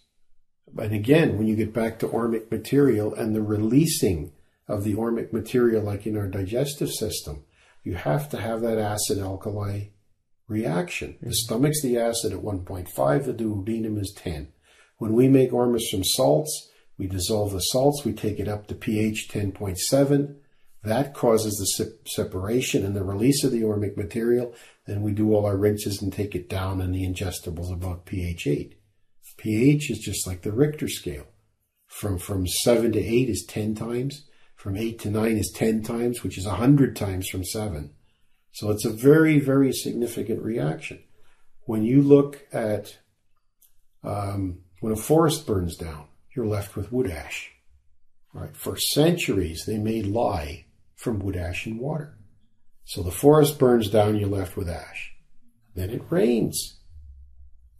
And again, when you get back to ormic material and the releasing of the ormic material, like in our digestive system, you have to have that acid-alkali reaction. The stomach's the acid at 1.5, the duodenum is 10. When we make Ormus from salts, we dissolve the salts, we take it up to pH 10.7. That causes the separation and the release of the ormic material. Then we do all our rinses and take it down in the ingestibles about pH 8. pH is just like the Richter scale. From 7 to 8 is 10 times. From 8 to 9 is 10 times, which is 100 times from 7. So it's a very, very significant reaction. When you look at when a forest burns down, you're left with wood ash. Right? For centuries, they made lye from wood ash and water. So the forest burns down, you're left with ash. Then it rains.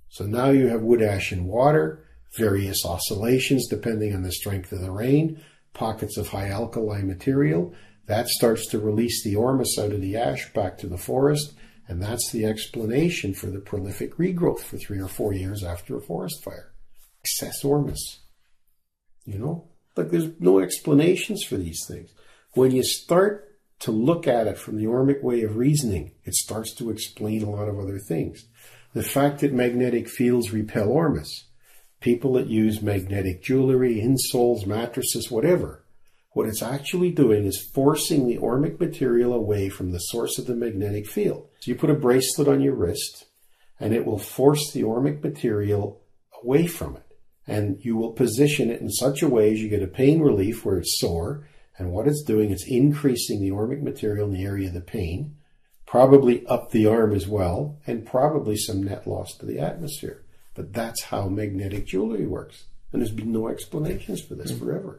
So now you have wood ash and water, various oscillations depending on the strength of the rain, pockets of high alkali material. That starts to release the Ormus out of the ash back to the forest, and that's the explanation for the prolific regrowth for 3 or 4 years after a forest fire. Excess Ormus. But there's no explanations for these things. When you start to look at it from the ormic way of reasoning, it starts to explain a lot of other things. The fact that magnetic fields repel Ormus, people that use magnetic jewelry, insoles, mattresses, whatever, what it's actually doing is forcing the ormic material away from the source of the magnetic field. So you put a bracelet on your wrist, and it will force the ormic material away from it. And you will position it in such a way as you get a pain relief where it's sore. And what it's doing is increasing the ormic material in the area of the pain, probably up the arm as well, and probably some net loss to the atmosphere. But that's how magnetic jewelry works. And there's been no explanations for this forever.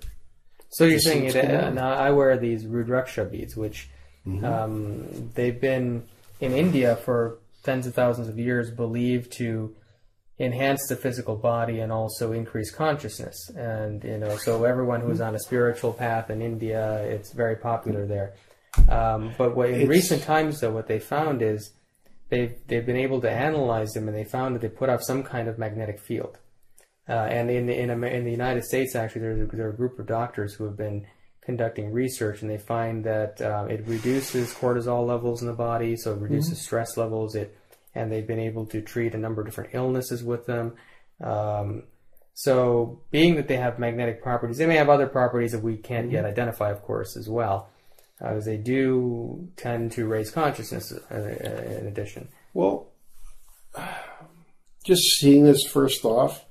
So you're saying now I wear these Rudraksha beads, which they've been in India for tens of thousands of years believed to enhance the physical body and also increase consciousness. And, so everyone who's on a spiritual path in India, it's very popular there. But in recent times, though, what they found is they've been able to analyze them, and they found that they put off some kind of magnetic field. And in the United States, actually, there are a group of doctors who have been conducting research, and they find that it reduces cortisol levels in the body, so it reduces stress levels. And they've been able to treat a number of different illnesses with them. So being that they have magnetic properties, they may have other properties that we can't yet identify, of course, as well, as they do tend to raise consciousness in addition. Well, just seeing this first off,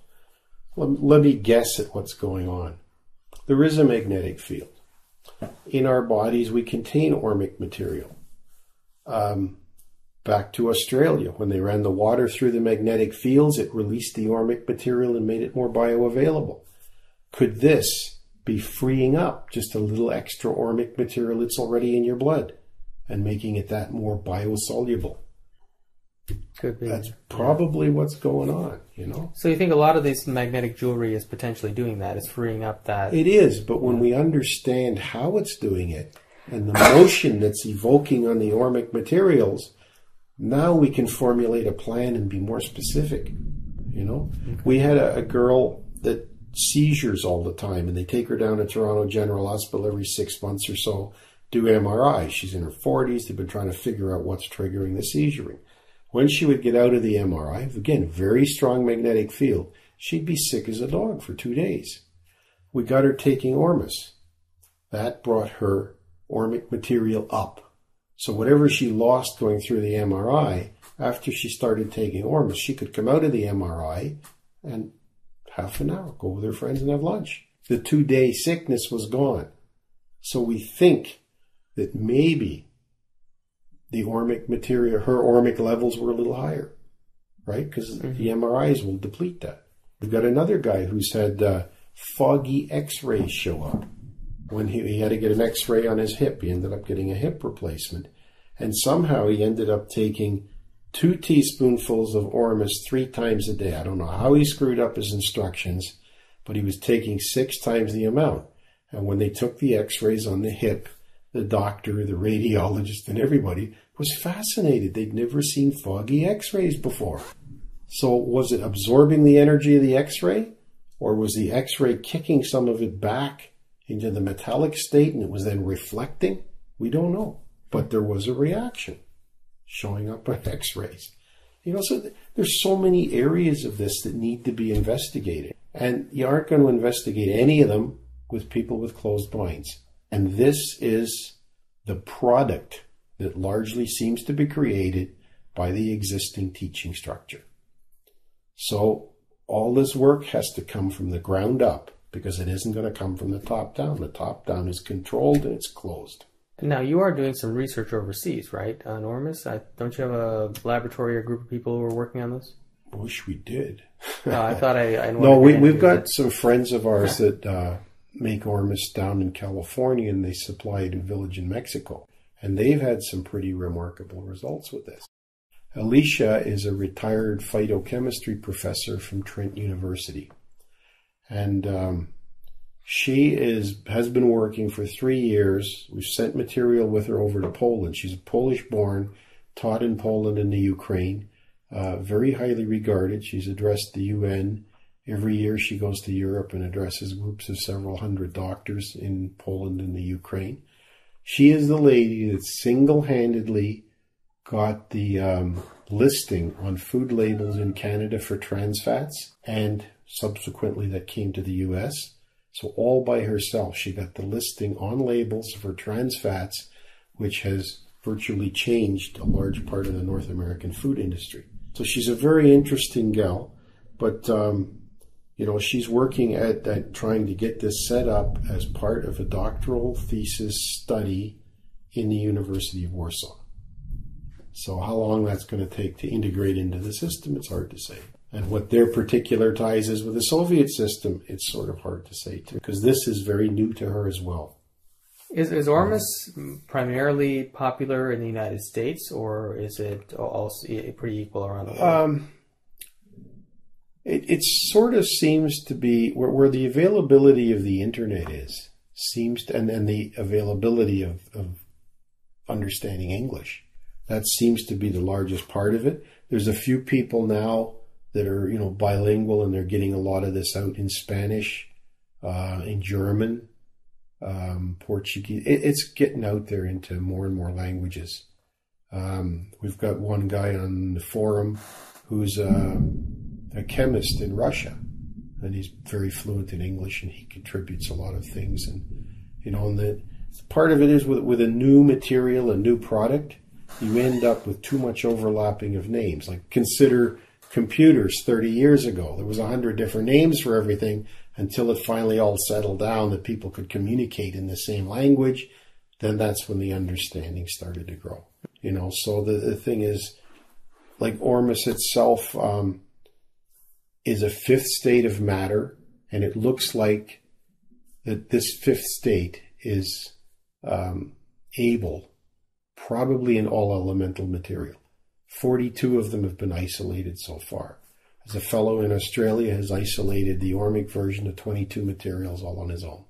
let me guess at what's going on. There is a magnetic field. In our bodies, we contain ormic material. Back to Australia, when they ran the water through the magnetic fields, it released the ormic material and made it more bioavailable. Could this be freeing up just a little extra ormic material that's already in your blood and making it that more biosoluble? Could be. That's probably what's going on, So you think a lot of this magnetic jewelry is potentially doing that, is freeing up that? It is, but when we understand how it's doing it and the motion that's evoking on the ormic materials, now we can formulate a plan and be more specific, We had a girl that seizures all the time, and they take her down to Toronto General Hospital every 6 months or so, do MRI. She's in her 40s. They've been trying to figure out what's triggering the seizuring. When she would get out of the MRI, again, very strong magnetic field, she'd be sick as a dog for 2 days. We got her taking Ormus. That brought her ormic material up. So whatever she lost going through the MRI, after she started taking Ormus, she could come out of the MRI and half an hour, go with her friends and have lunch. The 2-day sickness was gone. So we think that maybe the ormic material, her ormic levels were a little higher, right? Because the MRIs will deplete that. We've got another guy who's had foggy x-rays show up. When he had to get an x-ray on his hip, he ended up getting a hip replacement. And somehow he ended up taking 2 teaspoonfuls of Ormus 3 times a day. I don't know how he screwed up his instructions, but he was taking 6 times the amount. And when they took the x-rays on the hip, the doctor, the radiologist, and everybody was fascinated. They'd never seen foggy x-rays before. So was it absorbing the energy of the x-ray? Or was the x-ray kicking some of it back into the metallic state and it was then reflecting? We don't know. But there was a reaction showing up on x-rays. So there's so many areas of this that need to be investigated. And you aren't going to investigate any of them with people with closed minds. And this is the product that largely seems to be created by the existing teaching structure. So all this work has to come from the ground up, because it isn't going to come from the top down. The top down is controlled and it's closed. Now, you are doing some research overseas, right, on Ormus? Don't you have a laboratory or group of people who are working on this? I wish we did. I thought I No, we've got some friends of ours that make Ormus down in California, and they supply it to a village in Mexico. And they've had some pretty remarkable results with this. Alicia is a retired phytochemistry professor from Trent University. And she has been working for 3 years. We've sent material with her over to Poland. She's Polish-born, taught in Poland and the Ukraine, very highly regarded. She's addressed the UN. Every year she goes to Europe and addresses groups of several hundred doctors in Poland and the Ukraine. She is the lady that single-handedly got the listing on food labels in Canada for trans fats, and subsequently that came to the US. So all by herself, she got the listing on labels for trans fats, which has virtually changed a large part of the North American food industry. So she's a very interesting gal, but she's working at trying to get this set up as part of a doctoral thesis study in the University of Warsaw. So how long that's going to take to integrate into the system, it's hard to say. And what their particular ties is with the Soviet system, it's sort of hard to say too, because this is very new to her as well. Is Ormus primarily popular in the United States, or is it also pretty equal around the world? It sort of seems to be where the availability of the internet is, and the availability of understanding English. That seems to be the largest part of it. There's a few people now that are, bilingual, and they're getting a lot of this out in Spanish, in German, Portuguese. It's getting out there into more and more languages. We've got one guy on the forum who's a chemist in Russia, and he's very fluent in English, and he contributes a lot of things. And the part of it is with a new material, a new product, you end up with too much overlapping of names. Like, consider computers 30 years ago. There was 100 different names for everything until it finally all settled down that people could communicate in the same language. Then that's when the understanding started to grow. So the thing is, like, Ormus itself is a fifth state of matter, and it looks like that this fifth state is able, probably in all elemental material. 42 of them have been isolated so far. As a fellow in Australia has isolated the Ormic version of 22 materials all on his own.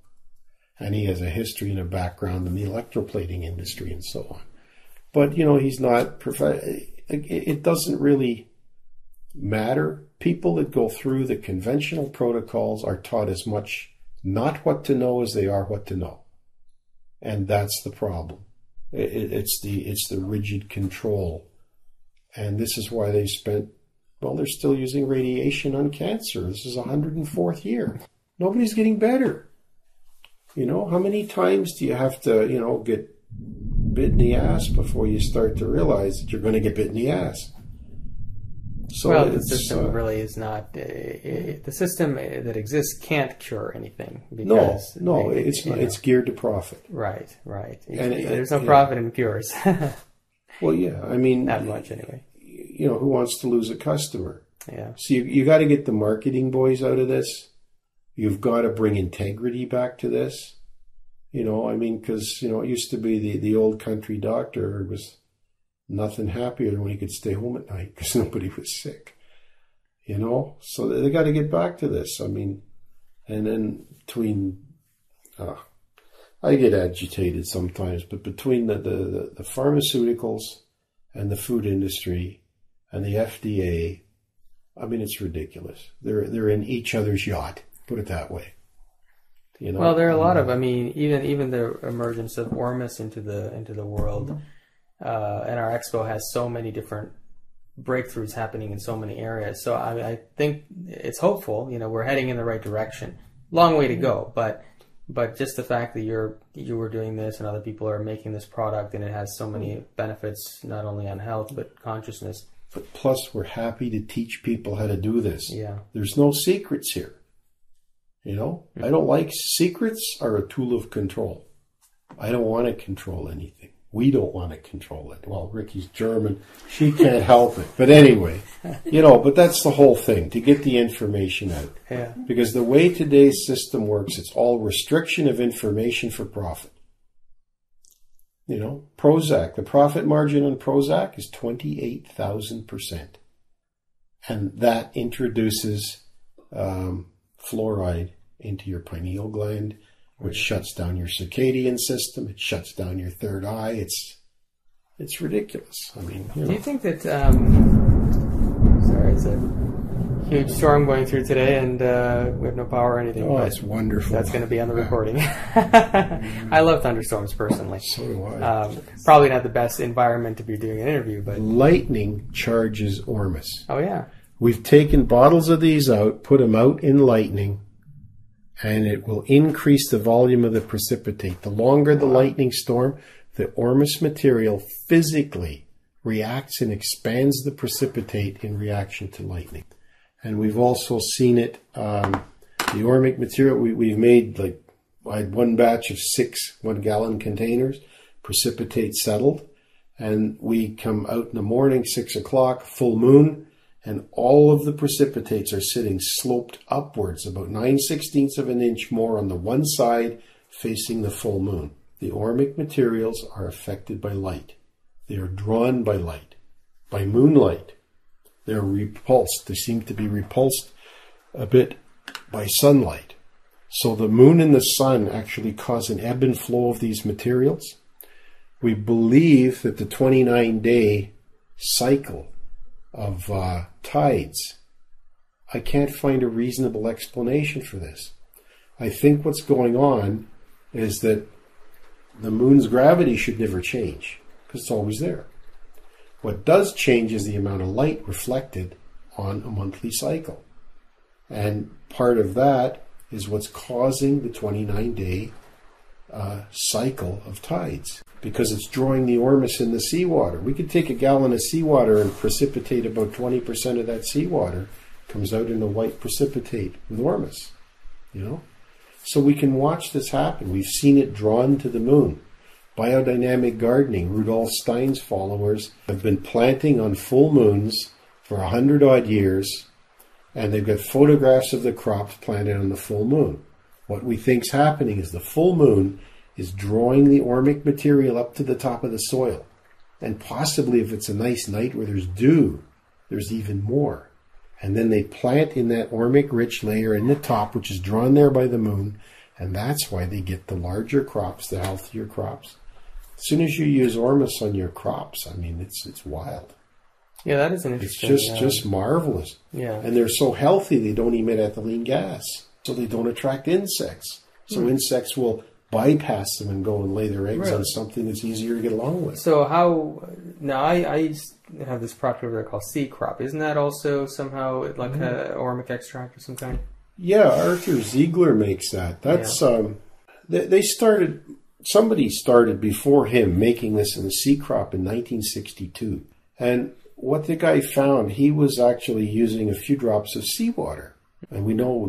And he has a history and a background in the electroplating industry and so on. But, he's not, it doesn't really matter. People that go through the conventional protocols are taught as much not what to know as they are what to know. And that's the problem. It's the rigid control. And this is why they they're still using radiation on cancer. This is 104th year. Nobody's getting better. How many times do you have to, get bit in the ass before you start to realize that you're going to get bit in the ass? So the system really is not. The system that exists can't cure anything. Because it's geared to profit. Right. And there's no profit in cures. Well, yeah, I mean, not much anyway. Who wants to lose a customer? Yeah. So you got to get the marketing boys out of this. You've got to bring integrity back to this. Because it used to be the old country doctor was nothing happier than when he could stay home at night because nobody was sick. So they got to get back to this. I mean, and then between, I get agitated sometimes, but between the pharmaceuticals and the food industry and the FDA, I mean, it's ridiculous. They're in each other's yacht, put it that way. Well, there are a lot of, even the emergence of Ormus into the world, and our expo has so many different breakthroughs happening in so many areas. So I think it's hopeful. We're heading in the right direction. Long way to go, but just the fact that you were doing this and other people are making this product and it has so many benefits, not only on health but consciousness. But plus, we're happy to teach people how to do this. Yeah, there's no secrets here. I don't like secrets are a tool of control. I don't want to control anything. We don't want to control it. Well, Riki's German. She can't help it. But anyway, but that's the whole thing, to get the information out. Yeah. Because the way today's system works, it's all restriction of information for profit. Prozac, the profit margin on Prozac is 28,000%. And that introduces fluoride into your pineal gland, which shuts down your circadian system. It shuts down your third eye. It's ridiculous. I mean, do you think that? Sorry, it's a huge storm going through today, and we have no power or anything. Oh, it's wonderful. That's going to be on the recording. I love thunderstorms personally. So do I. Probably not the best environment to be doing an interview, but lightning charges Ormus. Oh yeah. We've taken bottles of these out, put them out in lightning, and it will increase the volume of the precipitate. The longer the lightning storm, the Ormus material physically reacts and expands the precipitate in reaction to lightning. And we've also seen it, the Ormic material, we've made I had one batch of 6 1-gallon containers, precipitate settled, and we come out in the morning, 6 o'clock, full moon, and all of the precipitates are sitting sloped upwards, about 9/16 of an inch more on the one side facing the full moon. The ormic materials are affected by light. They are drawn by light, by moonlight. They're repulsed. They seem to be repulsed a bit by sunlight. So the moon and the sun actually cause an ebb and flow of these materials. We believe that the 29-day cycle of tides, I can't find a reasonable explanation for this. I think what's going on is that the moon's gravity should never change because it's always there. What does change is the amount of light reflected on a monthly cycle. And part of that is what's causing the 29-day cycle of tides, because it's drawing the Ormus in the seawater. We could take a gallon of seawater and precipitate about 20% of that seawater. Comes out in a white precipitate with Ormus, you know? So we can watch this happen. We've seen it drawn to the moon. Biodynamic gardening, Rudolf Stein's followers have been planting on full moons for 100-odd years, and they've got photographs of the crops planted on the full moon. What we think's happening is the full moon is drawing the ormic material up to the top of the soil. And possibly if it's a nice night where there's dew, there's even more. And then they plant in that ormic-rich layer in the top, which is drawn there by the moon, and that's why they get the larger crops, the healthier crops. As soon as you use Ormus on your crops, I mean, it's wild. Yeah, that is an interesting. It's just marvelous. Yeah. And they're so healthy, they don't emit ethylene gas, so they don't attract insects. So insects will bypass them and go and lay their eggs on something that's easier to get along with. So how, now I have this product over there called Sea Crop. Isn't that also somehow like a ormic extract of some kind? Yeah, Arthur Ziegler makes that. That's, they started, somebody started before him making this in the Sea Crop in 1962. And what the guy found, he was actually using a few drops of seawater. And we know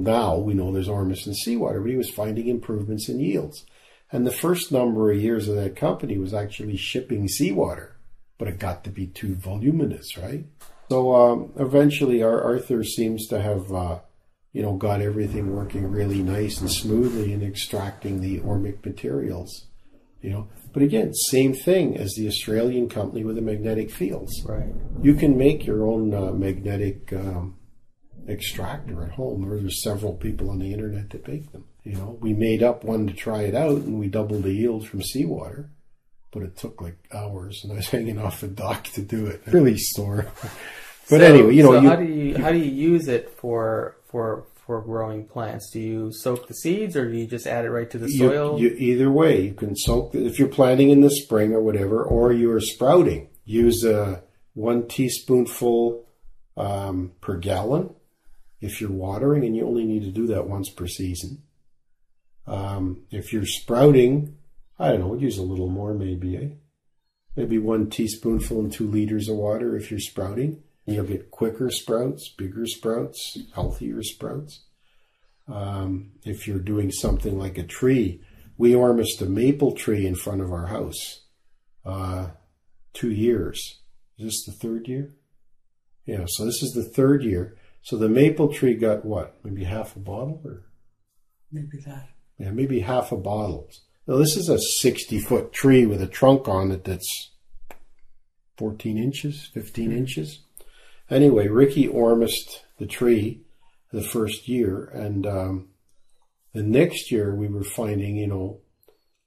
there's Ormus in seawater, but he was finding improvements in yields. And the first number of years of that company was actually shipping seawater, but it got to be too voluminous, right? So eventually Arthur seems to have, got everything working really nice and smoothly in extracting the ormic materials, But again, same thing as the Australian company with the magnetic fields. Right. You can make your own magnetic extractor at home. There's several people on the internet that make them. We made up one to try it out, and we doubled the yield from seawater, but it took like hours, and I was hanging off a dock to do it. Really sore. But anyway, how do you use it for growing plants? Do you soak the seeds, or do you just add it right to the soil? Either way, you can soak if you're planting in the spring or whatever, or you're sprouting. Use 1 teaspoonful per gallon if you're watering, and you only need to do that once per season. If you're sprouting, I don't know, use a little more maybe. Maybe 1 teaspoonful in 2 liters of water if you're sprouting. You'll get quicker sprouts, bigger sprouts, healthier sprouts. If you're doing something like a tree, we ormused a maple tree in front of our house 2 years. Is this the 3rd year? Yeah, so this is the 3rd year. So the maple tree got what? Maybe half a bottle? Or maybe that. Yeah, maybe half a bottle. Now this is a 60-foot tree with a trunk on it that's 14 inches, 15 inches. Anyway, Riki ormused the tree the first year, and the next year we were finding,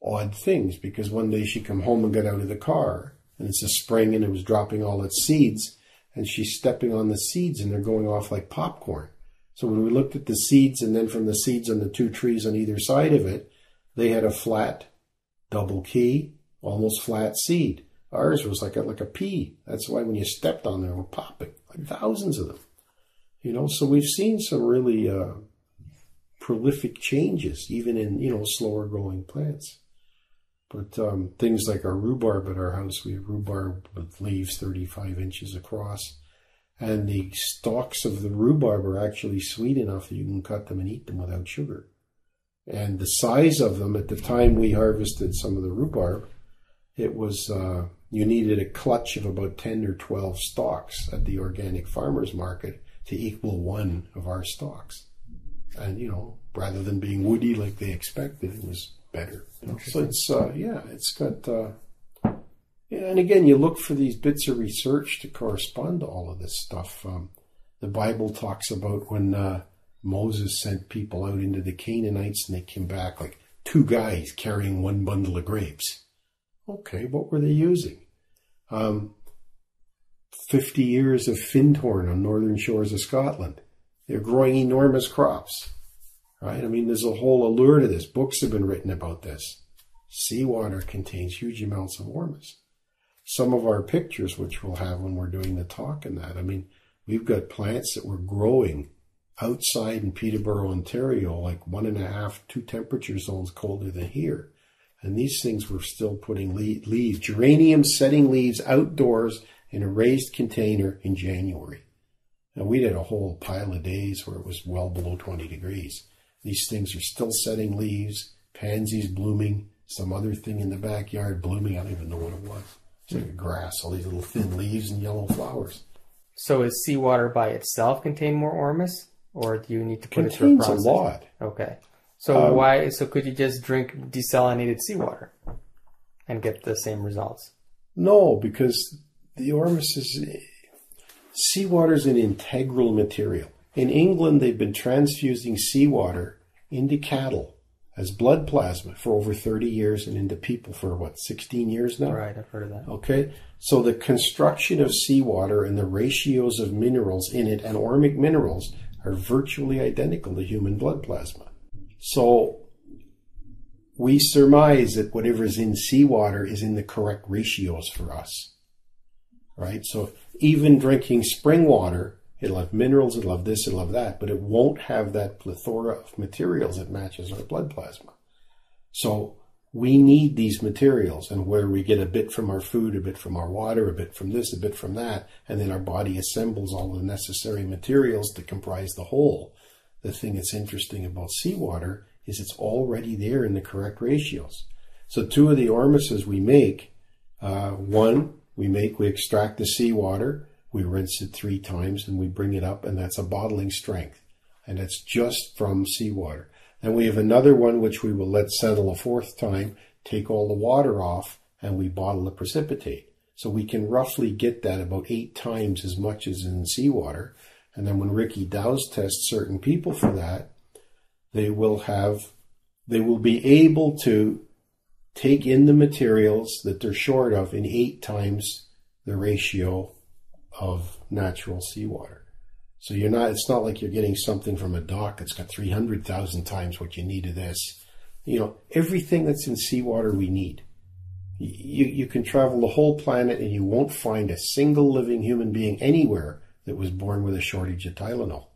odd things, because one day she come home and got out of the car, and it's a spring and it was dropping all its seeds, and she's stepping on the seeds and they're going off like popcorn. So when we looked at the seeds, and then from the seeds on the 2 trees on either side of it, they had a flat double key, almost flat seed. Ours was like a pea. That's why when you stepped on them, they were popping, like thousands of them. So we've seen some really prolific changes, even in, slower growing plants. But things like our rhubarb at our house, we have rhubarb with leaves 35 inches across. And the stalks of the rhubarb are actually sweet enough that you can cut them and eat them without sugar. And the size of them, at the time we harvested some of the rhubarb, it was, you needed a clutch of about 10 or 12 stalks at the organic farmer's market to equal one of our stalks. And, rather than being woody like they expected, it was better. So it's, it's got, and again, you look for these bits of research to correspond to all of this stuff. The Bible talks about when Moses sent people out into the Canaanites and they came back like 2 guys carrying 1 bundle of grapes. Okay, what were they using? 50 years of fintorn on northern shores of Scotland. They're growing enormous crops, right? I mean, there's a whole allure to this. Books have been written about this. Seawater contains huge amounts of Ormus. Some of our pictures, which we'll have when we're doing the talk and that, I mean, we've got plants that were growing outside in Peterborough, Ontario, like 1.5, 2 temperature zones colder than here. And these things were still putting leaves, geraniums setting leaves outdoors in a raised container in January. And we had a whole pile of days where it was well below 20 degrees. These things are still setting leaves, pansies blooming, some other thing in the backyard blooming. I don't even know what it was. It's like a grass, all these little thin leaves and yellow flowers. So is seawater by itself contain more Ormus? Or do you need to put it through a process? Contains a lot. Okay. So so could you just drink desalinated seawater and get the same results? No, because the Ormus seawater is an integral material. In England, they've been transfusing seawater into cattle as blood plasma for over 30 years and into people for, 16 years now? Right, I've heard of that. Okay, so the construction of seawater and the ratios of minerals in it and ormic minerals are virtually identical to human blood plasma. So we surmise that whatever is in seawater is in the correct ratios for us, right? So even drinking spring water, it'll have minerals, it'll have this, it'll have that, but it won't have that plethora of materials that matches our blood plasma. So we need these materials, and where we get a bit from our food, a bit from our water, a bit from this, a bit from that, and then our body assembles all the necessary materials to comprise the whole. The thing that's interesting about seawater is it's already there in the correct ratios. So 2 of the Ormuses we make, we extract the seawater, we rinse it 3 times, and we bring it up, and that's a bottling strength. And it's just from seawater. Then we have another one which we will let settle a 4th time, take all the water off, and we bottle the precipitate. So we can roughly get that about 8 times as much as in seawater. And then when Riki Dow's tests certain people for that, they will be able to take in the materials that they're short of in 8 times the ratio of natural seawater. So it's not like you're getting something from a dock that's got 300,000 times what you need of this. Everything that's in seawater we need. You can travel the whole planet and you won't find a single living human being anywhere that was born with a shortage of Tylenol.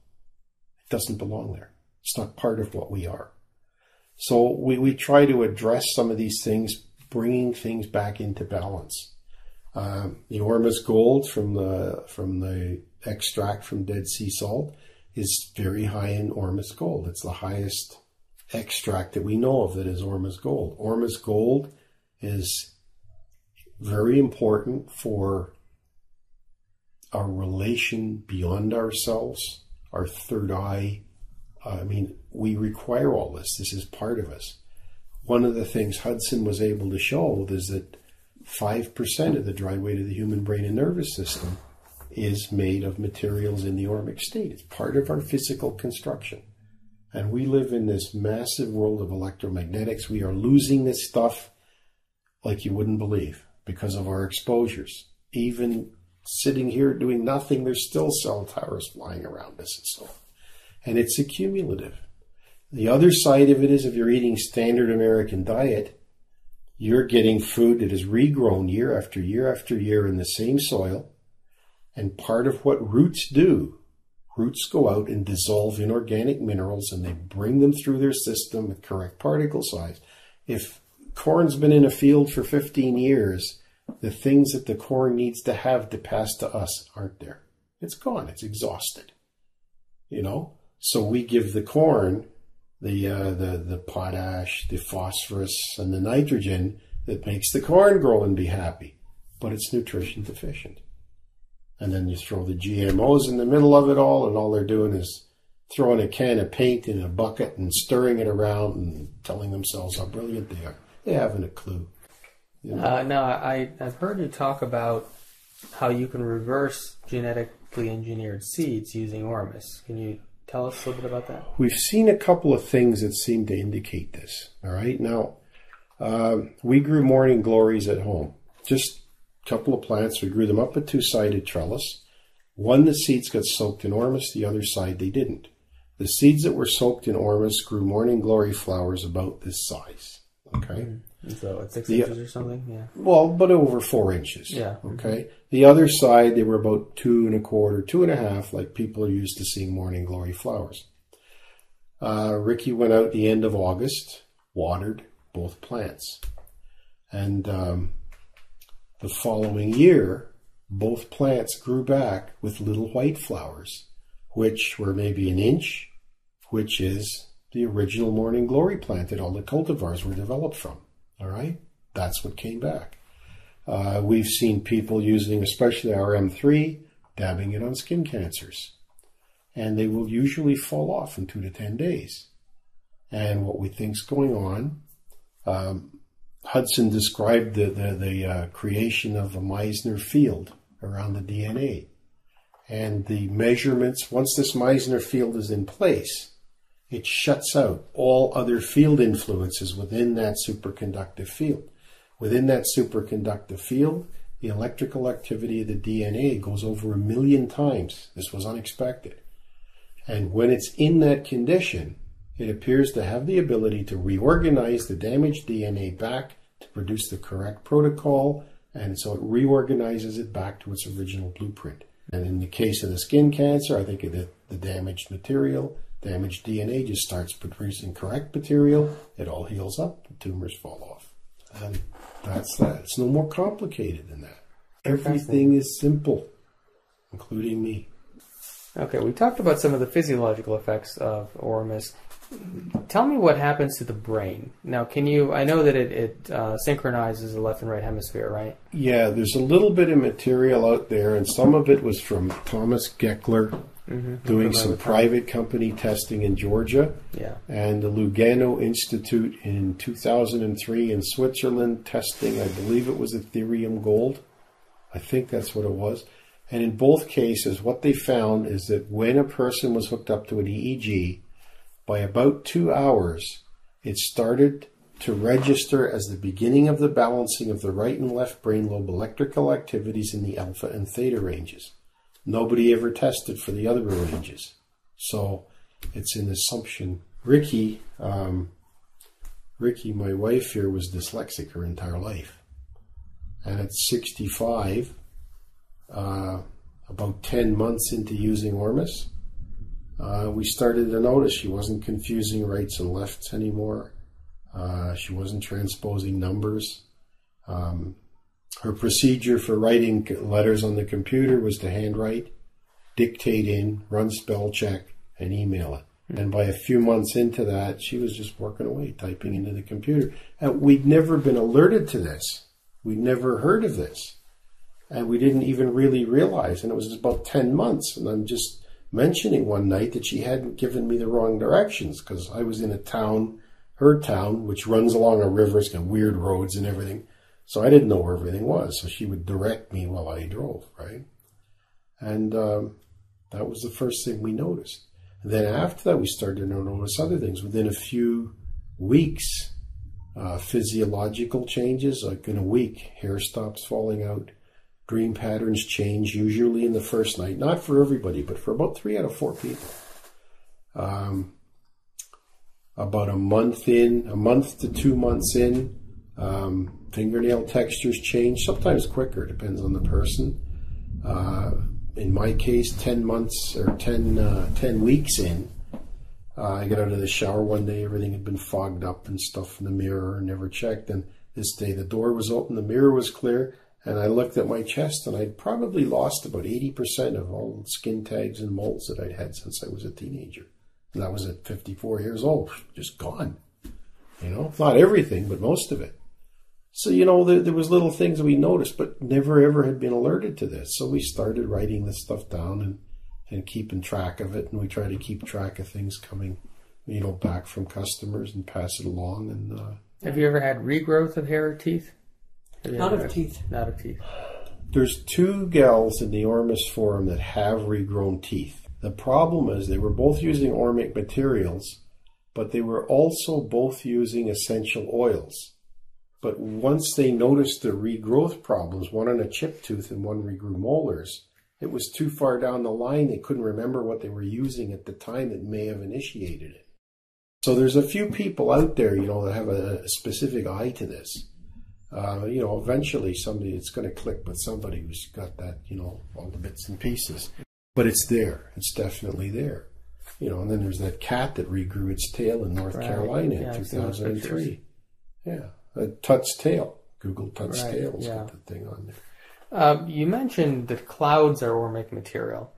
It doesn't belong there. It's not part of what we are. So we try to address some of these things, bringing things back into balance. The Ormus gold from the extract from Dead Sea salt is very high in Ormus gold. It's the highest extract that we know of that is Ormus gold. Ormus gold is very important for our relation beyond ourselves, our third eye. We require all this. This is part of us. One of the things Hudson was able to show is that 5% of the dry weight of the human brain and nervous system is made of materials in the ormic state. It's part of our physical construction. And we live in this massive world of electromagnetics. We are losing this stuff like you wouldn't believe because of our exposures. Even sitting here doing nothing, there's still cell towers flying around us and so on. And it's accumulative. The other side of it is if you're eating standard American diet, you're getting food that is regrown year after year after year in the same soil. And part of what roots do, roots go out and dissolve inorganic minerals and they bring them through their system with correct particle size. If corn's been in a field for 15 years, the things that the corn needs to have to pass to us aren't there. It's gone. It's exhausted. So we give the corn the potash, the phosphorus, and the nitrogen It makes the corn grow and be happy, but it's nutrition deficient. And then you throw the GMOs in the middle of it all they're doing is throwing a can of paint in a bucket and stirring it around and telling themselves how brilliant they are. They haven't a clue. You know? Now, I've heard you talk about how you can reverse genetically engineered seeds using Ormus. Can you tell us a little bit about that? We've seen a couple of things that seem to indicate this. All right. Now, we grew morning glories at home. Just a couple of plants. We grew them up a two-sided trellis. One, the seeds got soaked in Ormus. The other side, they didn't. The seeds that were soaked in Ormus grew morning glory flowers about this size. Okay. So at 6 inches or something? Yeah. Well, but over 4 inches. Yeah. Okay. The other side, they were about 2.25, 2.5, like people are used to seeing morning glory flowers. Riki went out the end of August, watered both plants. And the following year, both plants grew back with little white flowers, which were maybe an inch, which is the original morning glory plant that all the cultivars were developed from. All right? That's what came back. We've seen people using, especially RM3, dabbing it on skin cancers. And they will usually fall off in 2 to 10 days. And what we think's going on, Hudson described the creation of a Meissner field around the DNA. And the measurements, once this Meissner field is in place, it shuts out all other field influences within that superconductive field. Within that superconductive field, the electrical activity of the DNA goes over 1 million times. This was unexpected. And when it's in that condition, it appears to have the ability to reorganize the damaged DNA back to produce the correct protocol, and so it reorganizes it back to its original blueprint. And in the case of the skin cancer, I think of the damaged material, damaged DNA just starts producing correct material, it all heals up, the tumors fall off. And that's that. It's no more complicated than that. Everything is simple, including me. Okay, we talked about some of the physiological effects of Ormus. Tell me what happens to the brain. Now, I know that it synchronizes the left and right hemisphere, right? Yeah, there's a little bit of material out there, and some of it was from Thomas Geckler, doing some private company testing in Georgia. Yeah. And the Lugano Institute in 2003 in Switzerland testing, I believe it was Ethereum gold. I think that's what it was. And in both cases, what they found is that when a person was hooked up to an EEG, by about 2 hours, it started to register as the beginning of the balancing of the right and left brain lobe electrical activities in the alpha and theta ranges. Nobody ever tested for the other ranges. So it's an assumption. Riki, my wife here, was dyslexic her entire life. And at 65, about 10 months into using Ormus, we started to notice she wasn't confusing rights and lefts anymore. She wasn't transposing numbers. Her procedure for writing letters on the computer was to handwrite, dictate in, run spell check, and email it. And by a few months into that, she was just working away, typing into the computer. And we'd never been alerted to this. We'd never heard of this. And we didn't even really realize. And it was about 10 months. And I'm just mentioning one night that she hadn't given me the wrong directions, because I was in a town, her town, which runs along a river. It's got weird roads and everything. So I didn't know where everything was. So she would direct me while I drove, right? And that was the first thing we noticed. And then after that, we started to notice other things. Within a few weeks, physiological changes, like in a week, hair stops falling out. Dream patterns change, usually in the first night. Not for everybody, but for about 3 out of 4 people. About a month to 2 months in, fingernail textures change, sometimes quicker, depends on the person. In my case, 10 months or 10 weeks in, I got out of the shower one day, everything had been fogged up and stuff in the mirror, and never checked. And this day the door was open, the mirror was clear, and I looked at my chest, and I'd probably lost about 80% of all the skin tags and moles that I'd had since I was a teenager. And that was at 54 years old, just gone. You know, not everything, but most of it. So, you know, there was little things we noticed, but never ever had been alerted to this. So we started writing this stuff down and keeping track of it. And we try to keep track of things coming, you know, back from customers and pass it along. And have you ever had regrowth of hair or teeth? Not of teeth. Not of teeth. There's 2 gals in the Ormus forum that have regrown teeth. The problem is they were both using ormic materials, but they were also both using essential oils. But once they noticed the regrowth problems, one on a chipped tooth and one regrew molars, it was too far down the line. They couldn't remember what they were using at the time that may have initiated it. So there's a few people out there, you know, that have a specific eye to this. You know, eventually somebody, it's going to click with somebody who's got that, you know, all the bits and pieces. But it's there. It's definitely there. You know, and then there's that cat that regrew its tail in North Carolina in 2003. Yeah. Tut's tail. Google Tut's tail. It's got the thing on there. You mentioned that clouds are ormic material.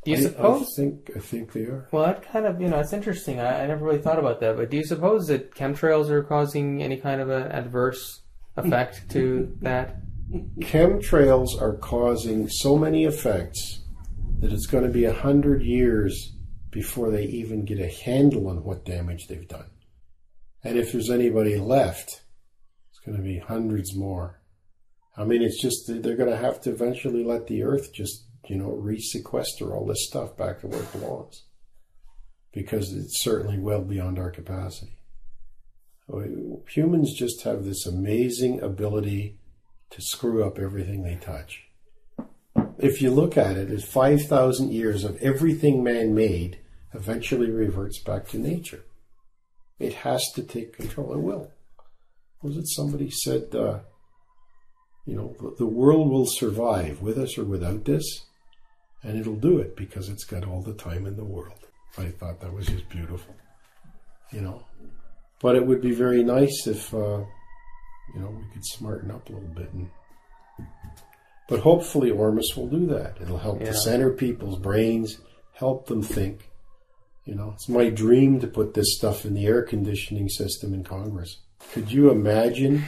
Do you suppose? I think they are. Well, that kind of, you know, it's interesting. I never really thought about that. But do you suppose that chemtrails are causing any kind of an adverse effect to that? Chemtrails are causing so many effects that it's going to be 100 years before they even get a handle on what damage they've done. And if there's anybody left, it's going to be hundreds more. I mean, it's just, they're going to have to eventually let the Earth just, you know, re-sequester all this stuff back to where it belongs. Because it's certainly well beyond our capacity. Humans just have this amazing ability to screw up everything they touch. If you look at it, it's 5,000 years of everything man-made eventually reverts back to nature. It has to take control. It will. Was it somebody said, you know, the world will survive with us or without this, and it'll do it because it's got all the time in the world. I thought that was just beautiful, you know. But it would be very nice if, you know, we could smarten up a little bit. But hopefully Ormus will do that. It'll help to center people's brains, help them think. You know, it's my dream to put this stuff in the air conditioning system in Congress. Could you imagine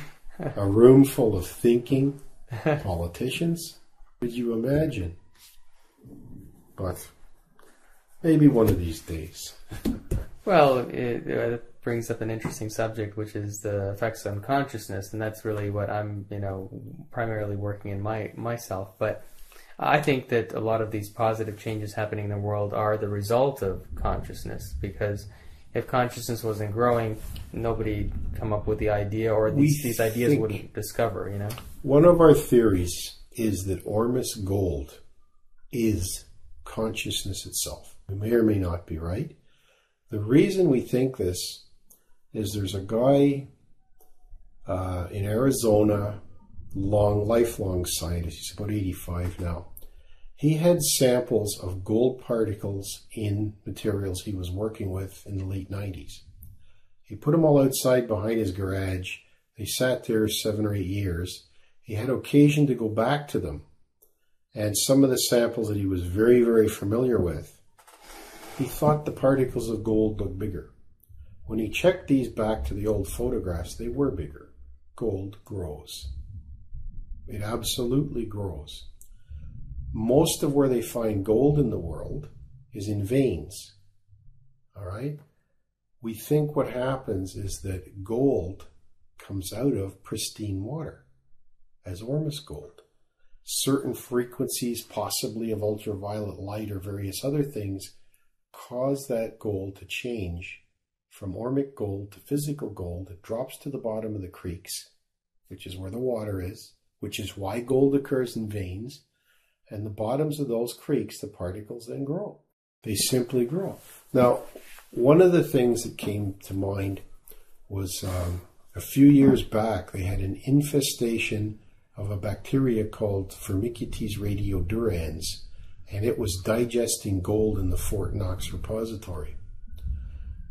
a room full of thinking politicians? Could you imagine? But maybe one of these days. Well, it brings up an interesting subject, which is the effects on consciousness, and that's really what I'm, you know, primarily working in myself. But I think that a lot of these positive changes happening in the world are the result of consciousness, because if consciousness wasn't growing, nobody'd come up with the idea, or these ideas wouldn't discover, you know. One of our theories is that Ormus gold is consciousness itself. We may or may not be right. The reason we think this is there's a guy in Arizona, lifelong scientist, he's about 85 now. He had samples of gold particles in materials he was working with in the late 90s. He put them all outside behind his garage. They sat there 7 or 8 years. He had occasion to go back to them. And some of the samples that he was very, very familiar with, he thought the particles of gold looked bigger. When he checked these back to the old photographs, they were bigger. Gold grows. It absolutely grows. Most of where they find gold in the world is in veins. All right? We think what happens is that gold comes out of pristine water as Ormus gold. Certain frequencies, possibly of ultraviolet light or various other things, cause that gold to change from ormic gold to physical gold. It drops to the bottom of the creeks, which is where the water is, which is why gold occurs in veins. And the bottoms of those creeks, the particles then grow. They simply grow. Now, one of the things that came to mind was a few years back, they had an infestation of a bacteria called Firmicutes radiodurans, and it was digesting gold in the Fort Knox repository.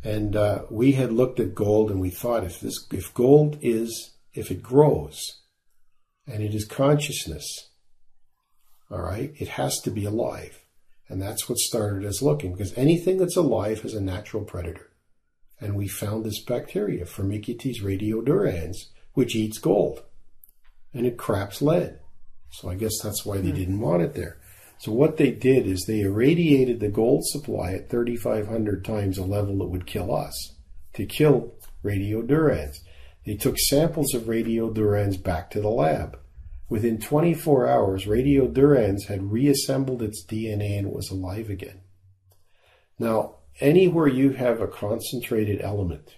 And we had looked at gold, and we thought if it grows, and it is consciousness, all right, it has to be alive. And that's what started us looking, because anything that's alive has a natural predator. And we found this bacteria, Firmicutes radiodurans, which eats gold. and it craps lead. So I guess that's why they didn't want it there. So what they did is they irradiated the gold supply at 3,500 times a level that would kill us to kill radiodurans. They took samples of radiodurans back to the lab. Within 24 hours, radiodurans had reassembled its DNA and it was alive again. Now, anywhere you have a concentrated element,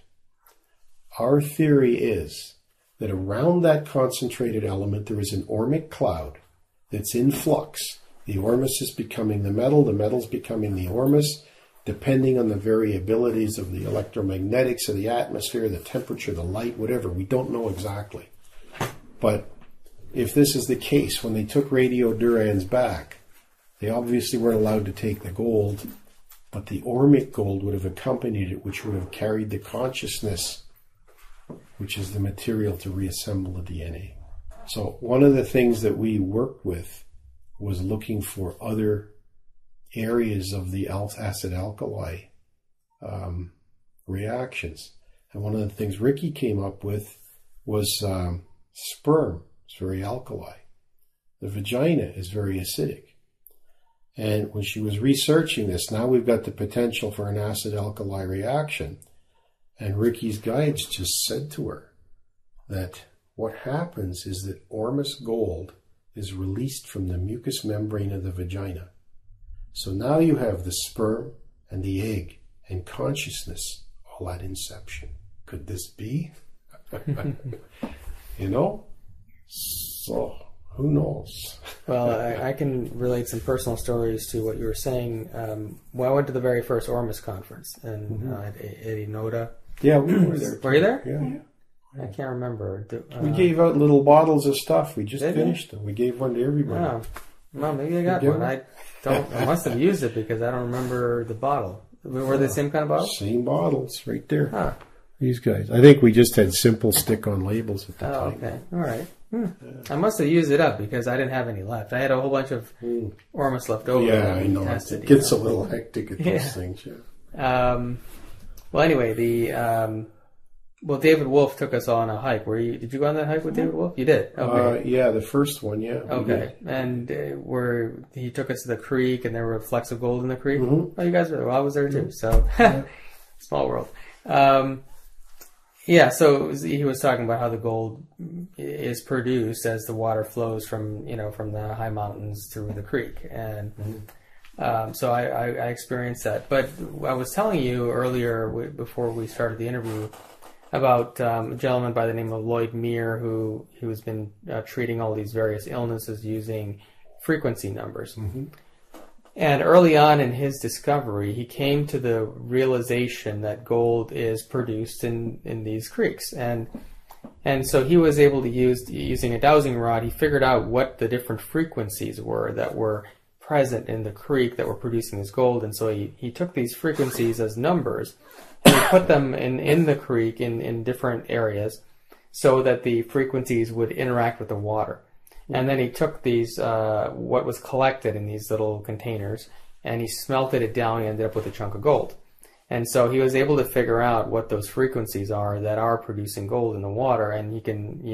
our theory is that around that concentrated element there is an ormic cloud that's in flux. The Ormus is becoming the metal's becoming the Ormus, depending on the variabilities of the electromagnetics of the atmosphere, the temperature, the light, whatever. We don't know exactly. But if this is the case, when they took radiodurans back, they obviously weren't allowed to take the gold, but the ormic gold would have accompanied it, which would have carried the consciousness, which is the material to reassemble the DNA. So one of the things that we worked with was looking for other areas of the acid-alkali reactions. And one of the things Riki came up with was sperm. It's very alkali. The vagina is very acidic. And when she was researching this, now we've got the potential for an acid-alkali reaction. And Riki's guides just said to her that what happens is that Ormus gold is released from the mucous membrane of the vagina. So now you have the sperm and the egg and consciousness all at inception. Could this be? You know? So, who knows? Well, I can relate some personal stories to what you were saying. Well, I went to the very first Ormus conference at Enoda. Yeah, we were there. Were you there? Yeah. I can't remember. We gave out little bottles of stuff. We just finished them. We gave one to everybody. Oh. Well, maybe I got one. I must have used it because I don't remember the bottle. Were they the same kind of bottles? Same bottles, right there. Huh. These guys. I think we just had simple stick-on labels at the time. Okay. All right. I must have used it up because I didn't have any left. I had a whole bunch of Ormus left over. Yeah, I know. Tested, it gets a little hectic at those things. Yeah. Well, anyway, David Wolf took us on a hike. Did you go on that hike with David Wolf? You did. Okay. Yeah, the first one. Yeah. Okay. And he took us to the creek, and there were flecks of gold in the creek. Mm-hmm. Oh, you guys were there. Well, I was there too. So, small world. Yeah. So he was talking about how the gold is produced as the water flows from the high mountains through the creek, and so I experienced that. But I was telling you earlier before we started the interview about a gentleman by the name of Lloyd Meir who's been treating all these various illnesses using frequency numbers. Mm-hmm. And early on in his discovery, he came to the realization that gold is produced in these creeks. And so he was able to using a dowsing rod, he figured out what the different frequencies were that were present in the creek that were producing this gold. And so he took these frequencies as numbers and he put them in the creek in different areas so that the frequencies would interact with the water. And then he took these, what was collected in these little containers, and he smelted it down and ended up with a chunk of gold. And so he was able to figure out what those frequencies are that are producing gold in the water, and he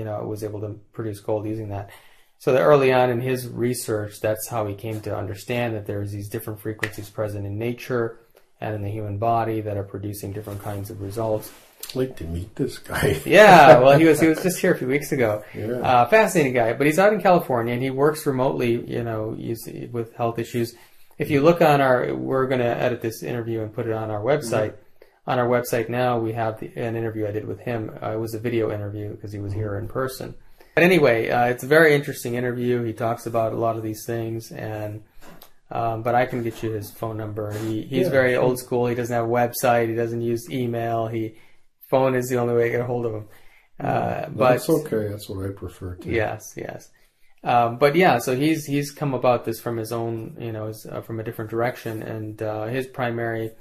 was able to produce gold using that. So that early on in his research, that's how he came to understand that there's these different frequencies present in nature and in the human body that are producing different kinds of results. I'd like to meet this guy. Yeah, well, he was just here a few weeks ago. Yeah. Fascinating guy, but he's out in California and he works remotely, with health issues. If you look on we're going to edit this interview and put it on our website. Mm-hmm. On our website now, we have an interview I did with him. It was a video interview because he was here in person. But anyway, it's a very interesting interview. He talks about a lot of these things, and but I can get you his phone number. He's very old school. He doesn't have a website. He doesn't use email. Phone is the only way to get a hold of him. But that's okay. That's what I prefer to. Yes. But yeah, so he's come about this from his own, from a different direction, and his primary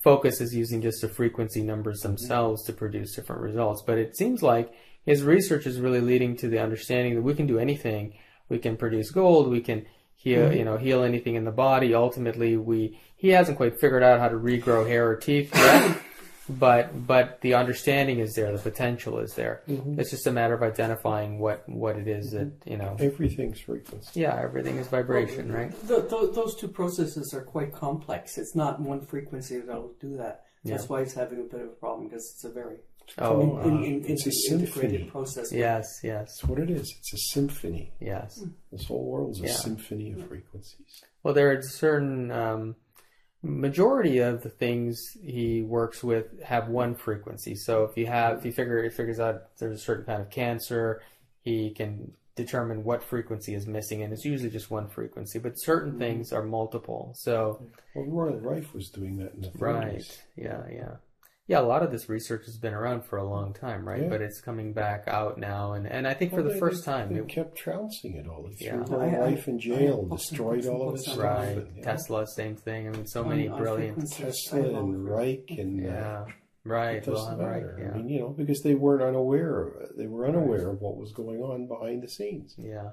focus is using just the frequency numbers themselves to produce different results. But it seems like his research is really leading to the understanding that we can do anything. We can produce gold. We can heal anything in the body. Ultimately, he hasn't quite figured out how to regrow hair or teeth yet. but the understanding is there, the potential is there. It's just a matter of identifying what it is that, Everything's frequency. Yeah, everything is vibration, right? Those two processes are quite complex. It's not one frequency that'll do that. That's why it's having a bit of a problem, because it's a very it's a symphony. integrated process. Yes. That's what it is. It's a symphony. Yes. This whole world's a symphony of frequencies. Well, there are certain majority of the things he works with have one frequency. So if he figures out there's a certain kind of cancer, he can determine what frequency is missing, and it's usually just one frequency. But certain things are multiple. So Roy Rife was doing that in the 30s. Right. Yeah, a lot of this research has been around for a long time, right? Yeah. But it's coming back out now, and I think for the first time... They kept trouncing it all. They Yeah. threw Roy Rife in jail, destroyed all of his stuff. Right. And, Tesla, same thing. I mean, so many brilliant... Tesla and Reich and... Right. It doesn't matter. Yeah. I mean, because they weren't unaware. They were unaware of what was going on behind the scenes. Yeah.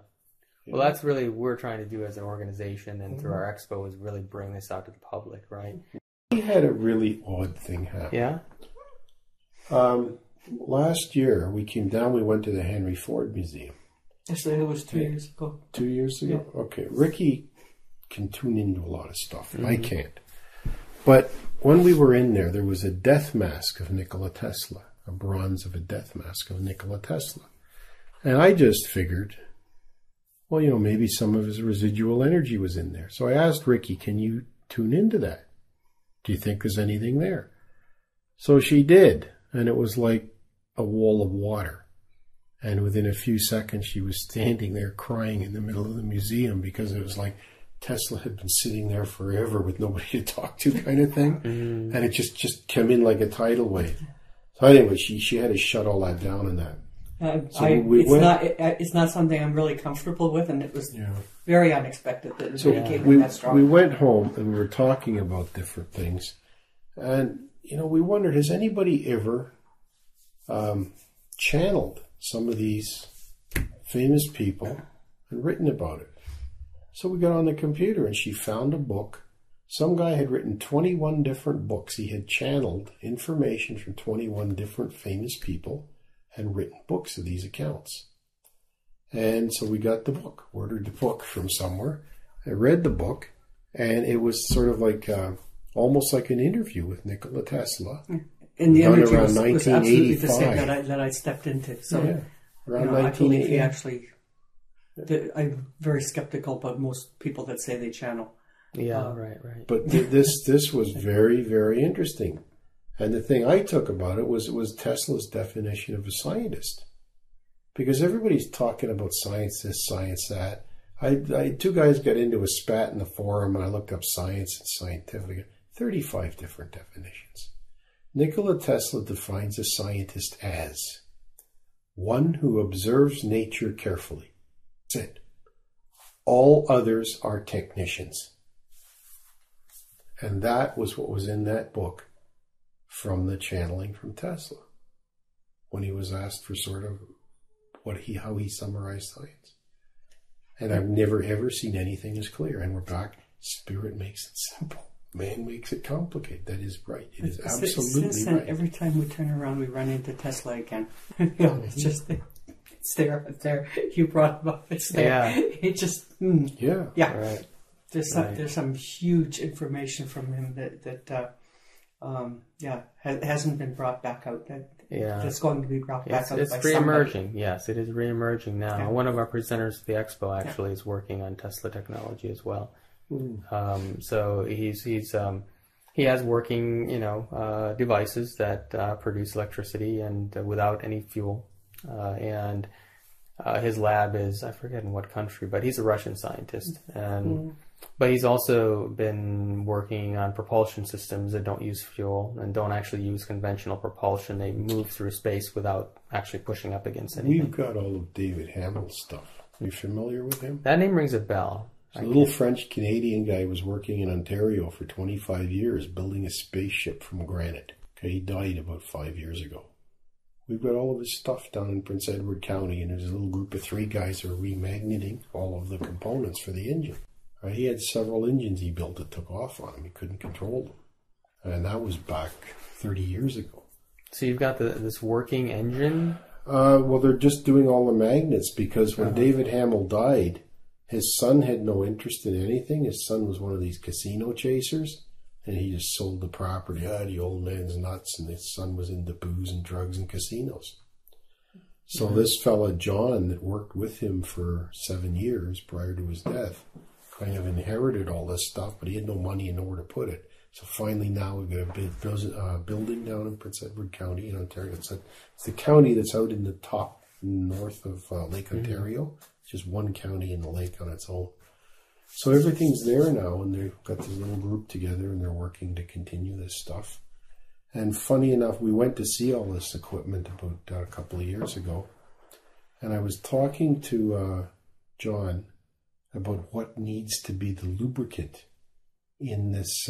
Well, that's really what we're trying to do as an organization, and through our expo, is really bring this out to the public, right? We had a really odd thing happen. Yeah. Last year, we came down. We went to the Henry Ford Museum. Actually, it was 2 years ago. 2 years ago? Yeah. Okay. Riki can tune into a lot of stuff. I can't. But when we were in there was a death mask of Nikola Tesla, a bronze of a death mask of Nikola Tesla. And I just figured, well, maybe some of his residual energy was in there. So I asked Riki, can you tune into that? Do you think there's anything there? So she did. And it was like a wall of water. And within a few seconds, she was standing there crying in the middle of the museum, because it was like Tesla had been sitting there forever with nobody to talk to, kind of thing. And it just came in like a tidal wave. So anyway, she had to shut all that down in that. It's not something I'm really comfortable with, and it was very unexpected that it came in that strong. We went home and we were talking about different things. And, we wondered, has anybody ever channeled some of these famous people and written about it? So we got on the computer and she found a book. Some guy had written 21 different books. He had channeled information from 21 different famous people and written books of these accounts. And so we got the book, ordered the book from somewhere. I read the book, and it was sort of like almost like an interview with Nikola Tesla. And the energy around was absolutely the same that I stepped into. So around I believe he 1980. actually... I'm very skeptical about most people that say they channel. Yeah, right. But this was very, very interesting. And the thing I took about it was Tesla's definition of a scientist. Because everybody's talking about science this, science that. Two guys got into a spat in the forum, and I looked up science and scientific. 35 different definitions. Nikola Tesla defines a scientist as one who observes nature carefully. That's it. All others are technicians. And that was what was in that book from the channeling from Tesla, when he was asked for sort of how he summarized science. And I've never ever seen anything as clear. And we're back. Spirit makes it simple. Man makes it complicated. That is right. It is absolutely since then, right. every time we turn around, we run into Tesla again. It's just... It's there. You brought it up. It's there. Yeah. It just... Yeah. Right. There's some huge information from him that hasn't been brought back out. That's going to be brought back out. It's re-emerging. Yes, it is re-emerging now. Yeah. One of our presenters at the expo actually is working on Tesla technology as well. So he has working devices that produce electricity and without any fuel. And his lab is, I forget in what country, but he's a Russian scientist. But he's also been working on propulsion systems that don't use fuel and don't actually use conventional propulsion. They move through space without actually pushing up against anything. We've got all of David Hamill's stuff. Are you familiar with him? That name rings a bell. A little French-Canadian guy was working in Ontario for 25 years building a spaceship from granite. Okay, he died about 5 years ago. We've got all of his stuff down in Prince Edward County, and there's a little group of 3 guys who are remagneting all of the components for the engine. Right? He had several engines he built that took off on him. He couldn't control them. And that was back 30 years ago. So you've got this working engine? Well, they're just doing all the magnets because when David Hamill died, his son had no interest in anything. His son was one of these casino chasers, and he just sold the property. The old man's nuts, and his son was into booze and drugs and casinos. So this fella, John, that worked with him for 7 years prior to his death, kind of inherited all this stuff, but he had no money and nowhere to put it. So finally now we've got a big building down in Prince Edward County in Ontario. It's the county that's out in the top north of Lake Ontario. It's just one county in the lake on its own. So everything's there now, and they've got this little group together, and they're working to continue this stuff. And funny enough, we went to see all this equipment about a couple of years ago, and I was talking to John about what needs to be the lubricant in this,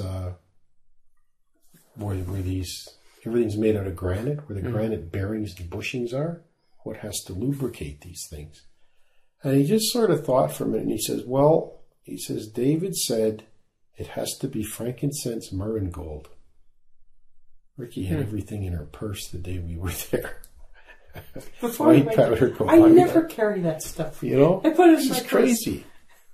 where everything's made out of granite, where the granite bearings and bushings are. What has to lubricate these things? And he just sort of thought for a minute, and he says, David said it has to be frankincense, myrrh, and gold. Riki had everything in her purse the day we were there. White powder, I never carry that stuff. You know, I put it in it's my just purse. crazy.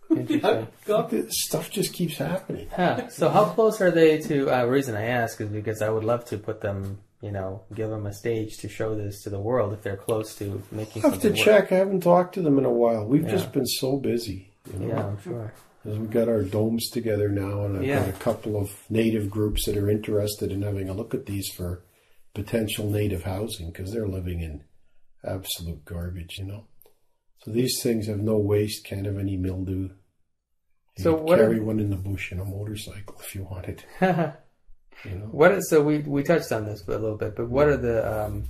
Interesting. Stuff just keeps happening. So how close are they to, the reason I ask is because I would love to put them, give them a stage to show this to the world if they're close to making I have to something check. I haven't talked to them in a while. We've just been so busy. Yeah, I'm sure. Because we've got our domes together now, and I've got a couple of native groups that are interested in having a look at these for potential native housing, because they're living in absolute garbage, So these things have no waste, can't have any mildew. You could carry one in the bush in a motorcycle if you wanted. So we touched on this a little bit, but what are the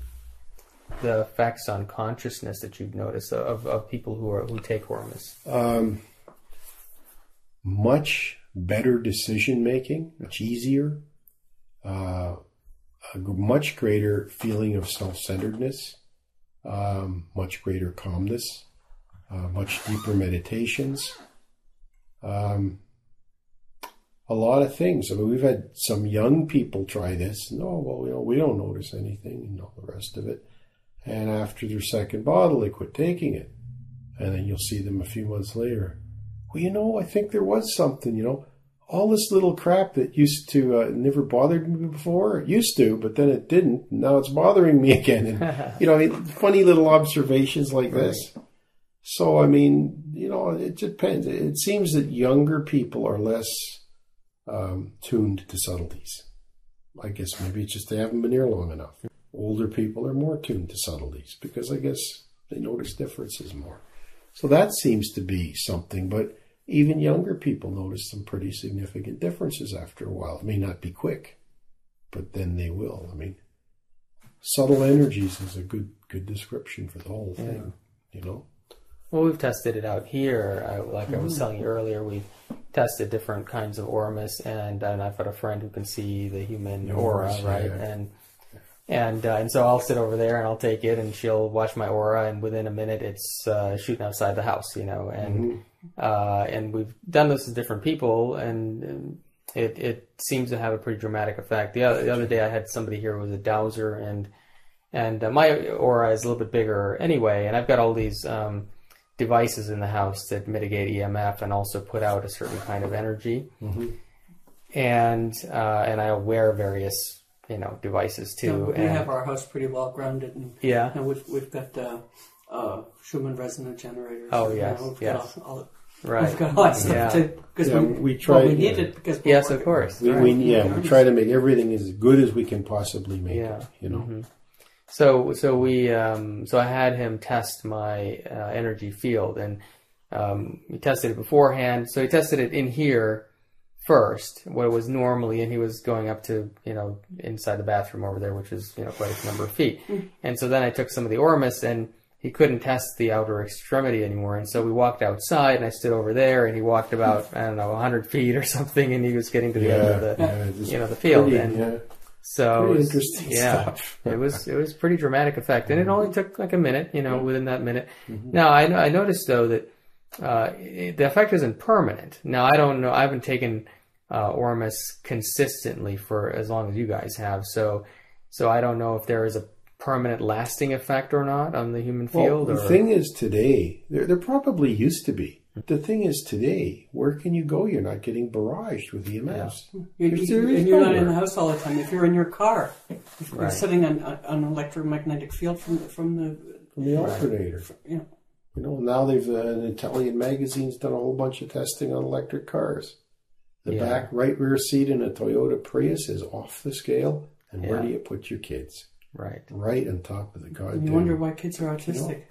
effects on consciousness that you've noticed of people who take Ormus? Much better decision making, much easier, a much greater feeling of self-centeredness, much greater calmness, much deeper meditations, a lot of things. I mean, we've had some young people try this, and we don't notice anything, and all the rest of it. And after their second bottle, they quit taking it, and then you'll see them a few months later. Well, I think there was something, all this little crap that used to never bothered me before. It used to, but then it didn't. Now it's bothering me again. And, funny little observations like this. So, it depends. It seems that younger people are less tuned to subtleties. I guess maybe it's just they haven't been here long enough. Older people are more tuned to subtleties because I guess they notice differences more. So that seems to be something, but even younger people notice some pretty significant differences after a while. It may not be quick, but then they will. Subtle energies is a good description for the whole thing, Well, we've tested it out here. I was telling you earlier, we've tested different kinds of Ormus, and I've got a friend who can see the human aura, right? Yeah. And so I'll sit over there and I'll take it, and she'll watch my aura, and within a minute it's shooting outside the house, and we've done this with different people, and it seems to have a pretty dramatic effect. The other day I had somebody here who was a dowser, and my aura is a little bit bigger anyway, and I've got all these devices in the house that mitigate EMF and also put out a certain kind of energy, and I wear various devices too. We have our house pretty well grounded, and we've got Schumann resonant generators. Oh yes, yes. We've got all that stuff too, because we need it because of course. We try to make everything as good as we can possibly make it. So I had him test my energy field, and he tested it beforehand. So he tested it in here first, what it was normally, and he was going up to, inside the bathroom over there, which is, quite a number of feet. And so then I took some of the Ormus, and he couldn't test the outer extremity anymore. And so we walked outside, and I stood over there, and he walked about, 100 feet or something, and he was getting to the end of the field. So pretty interesting stuff. it was pretty dramatic effect, and it only took like a minute, within that minute. Now I noticed though that the effect isn't permanent. Now I don't know. I haven't taken Ormus consistently for as long as you guys have. So I don't know if there is a permanent lasting effect or not on the human field. Well, the thing is today, there probably used to be. The thing is today, where can you go? You're not getting barraged with EMFs. Yeah. You're not in the house all the time. If you're in your car, if you're sitting on an electromagnetic field from the alternator. Yeah. You know, now an Italian magazine's done a whole bunch of testing on electric cars. The back right rear seat in a Toyota Prius is off the scale. And where do you put your kids? Right. Right on top of the goddamn... You wonder why kids are autistic.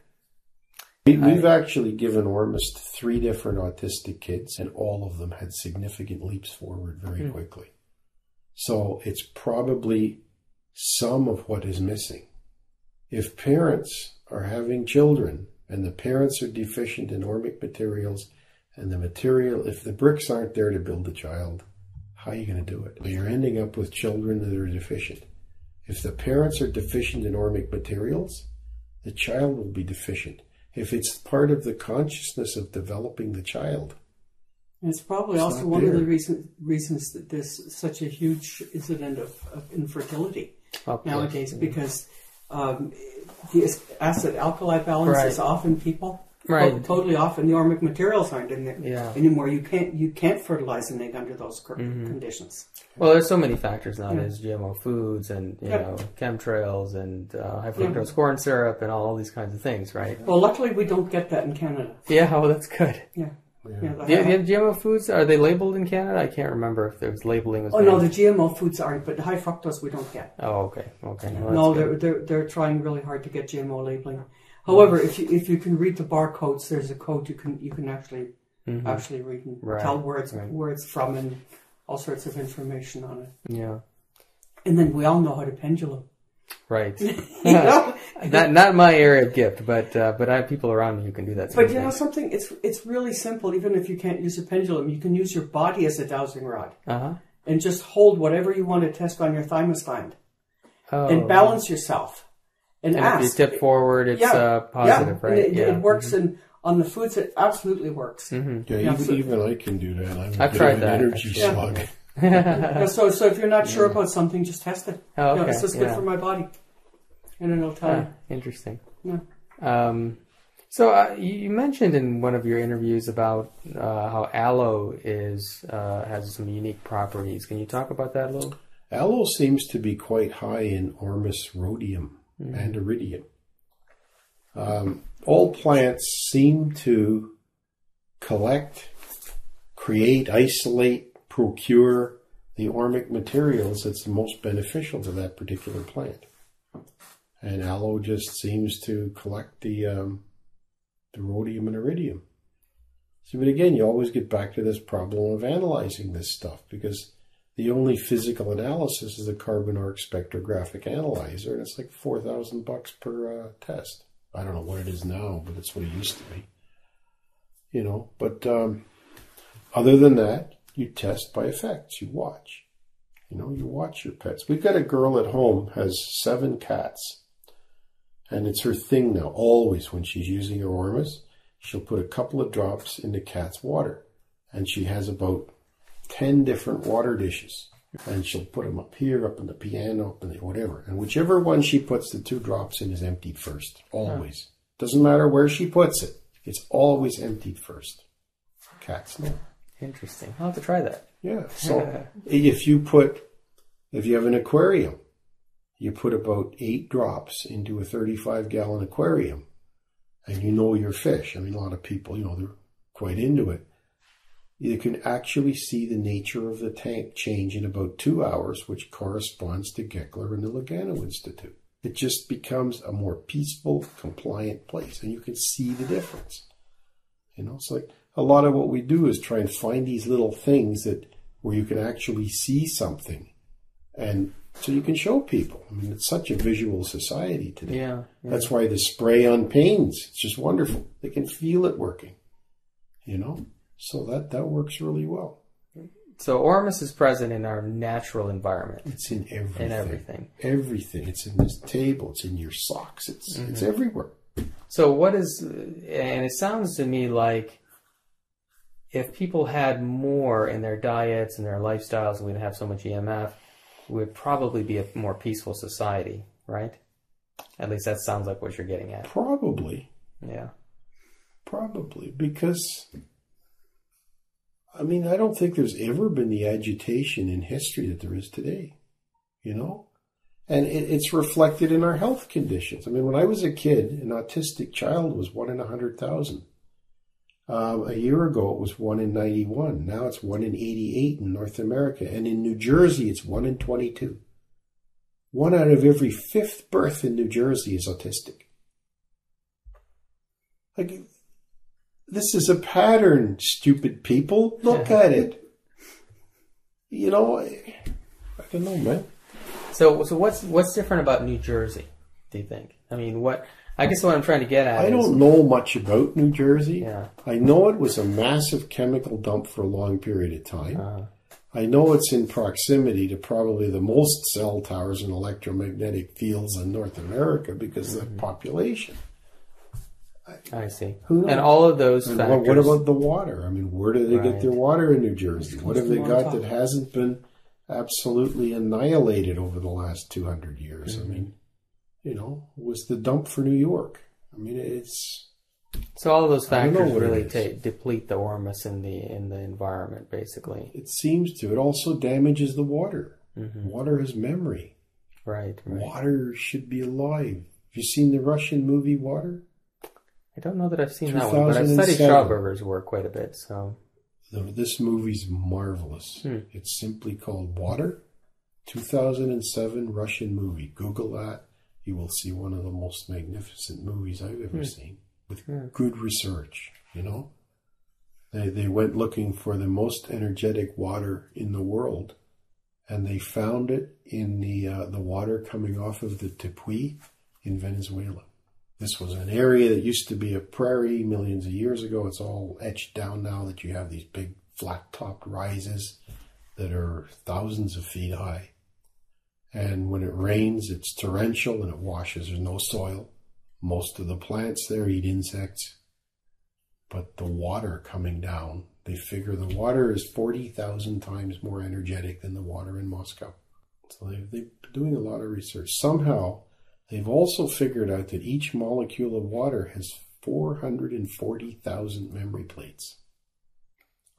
We've actually given Ormus to 3 different autistic kids, and all of them had significant leaps forward very quickly. So it's probably some of what is missing. If parents are having children, and the parents are deficient in ormic materials, and the material, if the bricks aren't there to build a child, how are you going to do it? You're ending up with children that are deficient. If the parents are deficient in ormic materials, the child will be deficient. If it's part of the consciousness of developing the child. And it's probably also one of the reasons that there's such a huge incident of infertility nowadays, because the acid-alkali balance is off in people. Right. Totally off, and the ormic materials aren't in there anymore. You can't fertilize an egg under those conditions. Well, there's so many factors nowadays: GMO foods and you know chemtrails and high fructose corn syrup and all these kinds of things, right? Well, luckily we don't get that in Canada. Yeah, well, that's good. Yeah. The GMO foods, are they labeled in Canada? I can't remember if there's labeling. No, the GMO foods aren't, but the high fructose we don't get. Oh, okay. Well, no, they're trying really hard to get GMO labeling. However, if you can read the barcodes, there's a code you can actually read and tell where it's from and all sorts of information on it. Yeah. And then we all know how to pendulum. Right. Not my area of gift, but I have people around me who can do that. But you know something? It's really simple. Even if you can't use a pendulum, you can use your body as a dowsing rod and just hold whatever you want to test on your thymus gland and balance yourself. And ask. If you tip forward, it's positive, right? It works, and on the foods, it absolutely works. Even I can do that. I've tried that. Energy slug. So if you're not sure about something, just test it. Oh, okay. This is good for my body, and it'll tell you. Interesting. Yeah. So you mentioned in one of your interviews about how aloe has some unique properties. Can you talk about that a little? Aloe seems to be quite high in Ormus rhodium and iridium. All plants seem to collect, create, isolate, procure the ormic materials that's the most beneficial to that particular plant. And aloe just seems to collect the rhodium and iridium. So, but again, you always get back to this problem of analyzing this stuff, because the only physical analysis is a carbon arc spectrographic analyzer, and it's like $4,000 per test. I don't know what it is now, but it's what it used to be. You know, but other than that, you test by effects. You watch. You know, you watch your pets. We've got a girl at home, has 7 cats, and it's her thing now. Always when she's using her Ormus, she'll put a couple of drops in the cat's water, and she has about 10 different water dishes, and she'll put them up here, up in the piano, up in the whatever. And whichever one she puts the 2 drops in is emptied first. Always. Doesn't matter where she puts it. It's always emptied first. Cats know. Interesting. I'll have to try that. Yeah. So if you have an aquarium, you put about 8 drops into a 35-gallon aquarium, and you know your fish. I mean, a lot of people, you know, they're quite into it. You can actually see the nature of the tank change in about 2 hours, which corresponds to Geckler and the Lugano Institute. It just becomes a more peaceful, compliant place, and you can see the difference. You know, it's like a lot of what we do is try and find these little things where you can actually see something, and so you can show people. I mean, it's such a visual society today. Yeah. That's why the spray on panes, it's just wonderful. They can feel it working, you know. So that works really well. So Ormus is present in our natural environment. It's in everything. In everything. Everything. It's in this table. It's in your socks. It's everywhere. So what is, and it sounds to me like if people had more in their diets and their lifestyles and we didn't have so much EMF, we would probably be a more peaceful society, right? At least that sounds like what you're getting at. Probably. Yeah. Probably. Because, I mean, I don't think there's ever been the agitation in history that there is today, you know? And it's reflected in our health conditions. I mean, when I was a kid, an autistic child was 1 in 100,000. A year ago, it was 1 in 91. Now it's 1 in 88 in North America. And in New Jersey, it's 1 in 22. 1 out of every 5th birth in New Jersey is autistic. Like, this is a pattern, stupid people. Look at it. You know, I don't know, man. So what's different about New Jersey, do you think? I mean, I guess what I'm trying to get at I is... don't know much about New Jersey. Yeah. I know it was a massive chemical dump for a long period of time. I know it's in proximity to probably the most cell towers and electromagnetic fields in North America because of the population. I see. Who knows? And all of those factors... What about the water? I mean, where do they get their water in New Jersey? What have they got that hasn't been absolutely annihilated over the last 200 years? I mean, you know, was the dump for New York. I mean, it's... So all of those factors really deplete the Ormus in the environment, basically. It seems to. It also damages the water. Water has memory. Right. Water should be alive. Have you seen the Russian movie Water? I don't know that I've seen that one, but I've studied Schauberger's work quite a bit, so... This movie's marvelous. It's simply called Water. 2007 Russian movie. Google that. You will see one of the most magnificent movies I've ever seen. With good research, you know. They went looking for the most energetic water in the world. And they found it in the water coming off of the Tepuy in Venezuela. This was an area that used to be a prairie millions of years ago. It's all etched down now that you have these big flat-topped rises that are thousands of feet high. And when it rains, it's torrential and it washes. There's no soil. Most of the plants there eat insects. But the water coming down, they figure the water is 40,000 times more energetic than the water in Moscow. So they've been doing a lot of research. Somehow, they've also figured out that each molecule of water has 440,000 memory plates.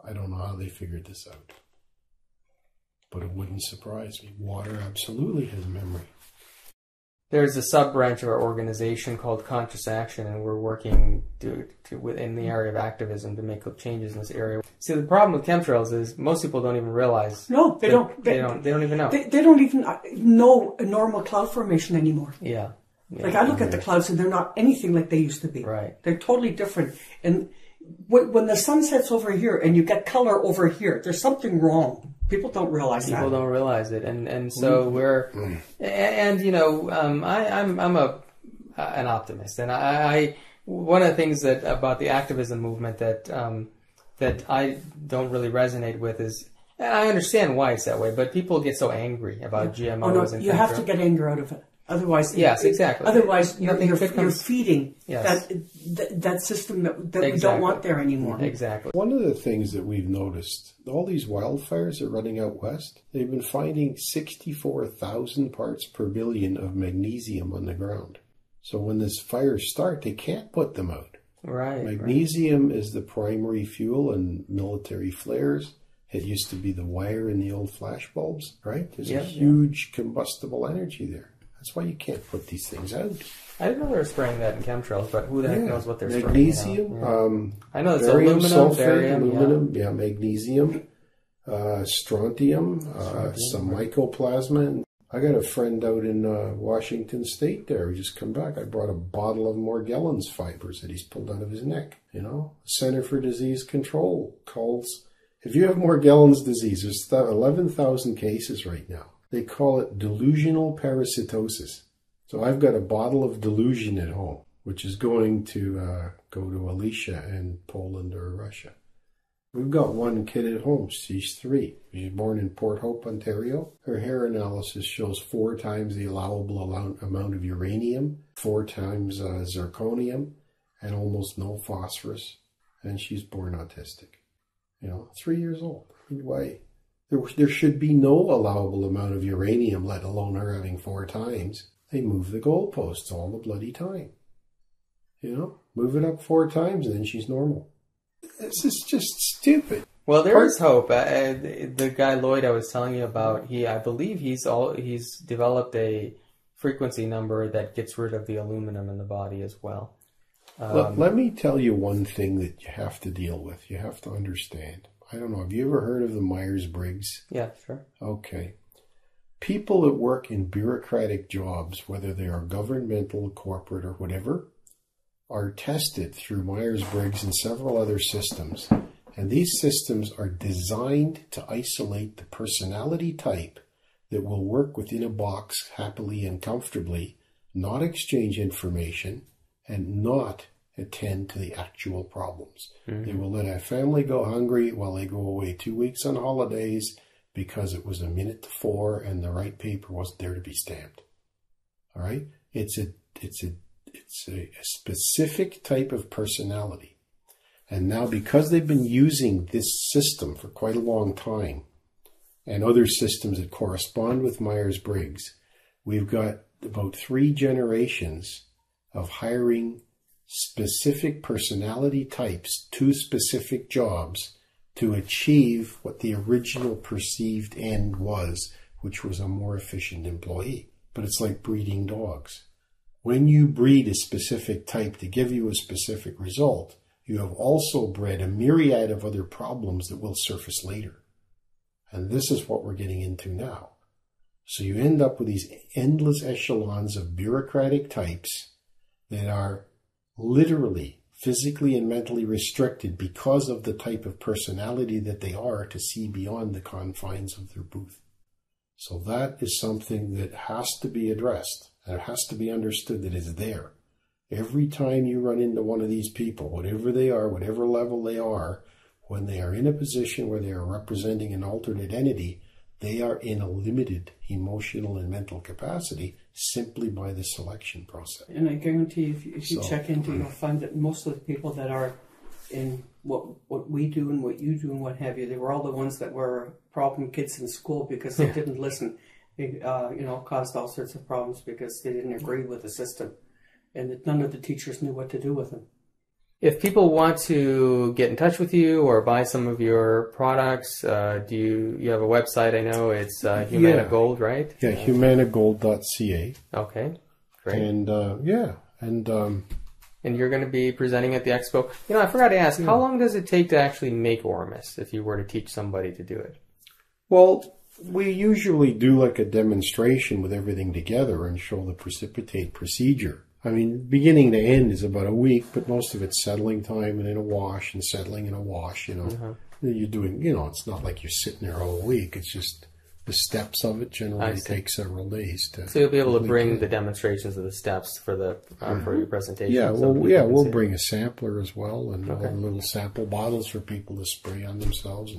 I don't know how they figured this out. But it wouldn't surprise me. Water absolutely has memory. There's a sub-branch of our organization called Conscious Action, and we're working within the area of activism to make changes in this area. See, the problem with chemtrails is most people don't even realize. No, they don't. They don't even know. They don't even know a normal cloud formation anymore. Yeah. Like, I look at the clouds and they're not anything like they used to be. Right. They're totally different. And when the sun sets over here and you get color over here, there's something wrong. People don't realize that. People don't realize it, and so we're, and you know, I'm an optimist, and I one of the things that about the activism movement that I don't really resonate with is, and I understand why it's that way, but people get so angry about GMOs. Oh, no, and you have to get anger out of it. Otherwise, yes, exactly. Otherwise, you're feeding yes. that system that exactly. we don't want there anymore. Exactly. One of the things that we've noticed, all these wildfires are running out west. They've been finding 64,000 parts per billion of magnesium on the ground. So when these fires start, they can't put them out. Right. Magnesium is the primary fuel in military flares. It used to be the wire in the old flash bulbs, right? There's a huge combustible energy there. That's why you can't put these things out. I didn't know they were spraying that in chemtrails, but who the heck knows what they're spraying? Magnesium. I know it's barium, aluminum, sulfate, aluminum, magnesium, strontium, some mycoplasma. I got a friend out in Washington State there who just come back. I brought a bottle of Morgellons fibers that he's pulled out of his neck. You know, Center for Disease Control calls. If you have Morgellons disease, there's 11,000 cases right now. They call it delusional parasitosis. So I've got a bottle of delusion at home, which is going to go to Alicia in Poland or Russia. We've got one kid at home. She's 3. She's born in Port Hope, Ontario. Her hair analysis shows 4 times the allowable amount of uranium, 4 times zirconium, and almost no phosphorus. And she's born autistic. 3 years old. Why? There should be no allowable amount of uranium, let alone her having 4 times. They move the goalposts all the bloody time. Move it up 4 times and then she's normal. This is just stupid. Well, there is hope. The guy Lloyd I was telling you about, I believe he's developed a frequency number that gets rid of the aluminum in the body as well. Let me tell you one thing that you have to deal with. You have to understand. I don't know. Have you ever heard of the Myers-Briggs? Yeah, sure. Okay. People that work in bureaucratic jobs, whether they are governmental, corporate, or whatever, are tested through Myers-Briggs and several other systems. And these systems are designed to isolate the personality type that will work within a box happily and comfortably, not exchange information, and not attend to the actual problems. Mm-hmm. They will let a family go hungry while they go away 2 weeks on holidays because it was 3:45 and the right paper wasn't there to be stamped. All right? It's a specific type of personality. And now because they've been using this system for quite a long time and other systems that correspond with Myers-Briggs, we've got about 3 generations of hiring specific personality types to specific jobs to achieve what the original perceived end was, which was a more efficient employee. But it's like breeding dogs. When you breed a specific type to give you a specific result, you have also bred a myriad of other problems that will surface later. And this is what we're getting into now. So you end up with these endless echelons of bureaucratic types that are literally, physically and mentally restricted because of the type of personality that they are to see beyond the confines of their booth. So that is something that has to be addressed, and it has to be understood that it's there. Every time you run into one of these people, whatever they are, whatever level they are, when they are in a position where they are representing an alternate entity, they are in a limited emotional and mental capacity simply by the selection process. And I guarantee if you check into it, you'll find that most of the people that are in what we do and what you do and what have you, they were all the ones that were problem kids in school because they didn't listen. They, caused all sorts of problems because they didn't agree with the system. And that none of the teachers knew what to do with them. If people want to get in touch with you or buy some of your products, do you have a website? I know it's Humana Gold, right? Yeah, humanagold.ca. Okay, great. And you're going to be presenting at the expo. I forgot to ask, how long does it take to actually make Ormus if you were to teach somebody to do it? Well, we usually do like a demonstration with everything together and show the precipitate procedure. I mean, beginning to end is about a week, but most of it's settling time and in a wash and settling in a wash, You're doing, it's not like you're sitting there all week. It's just the steps of it generally take several days. So you'll be able to bring the demonstrations of the steps for your presentation. Yeah, we'll bring a sampler as well and little sample bottles for people to spray on themselves.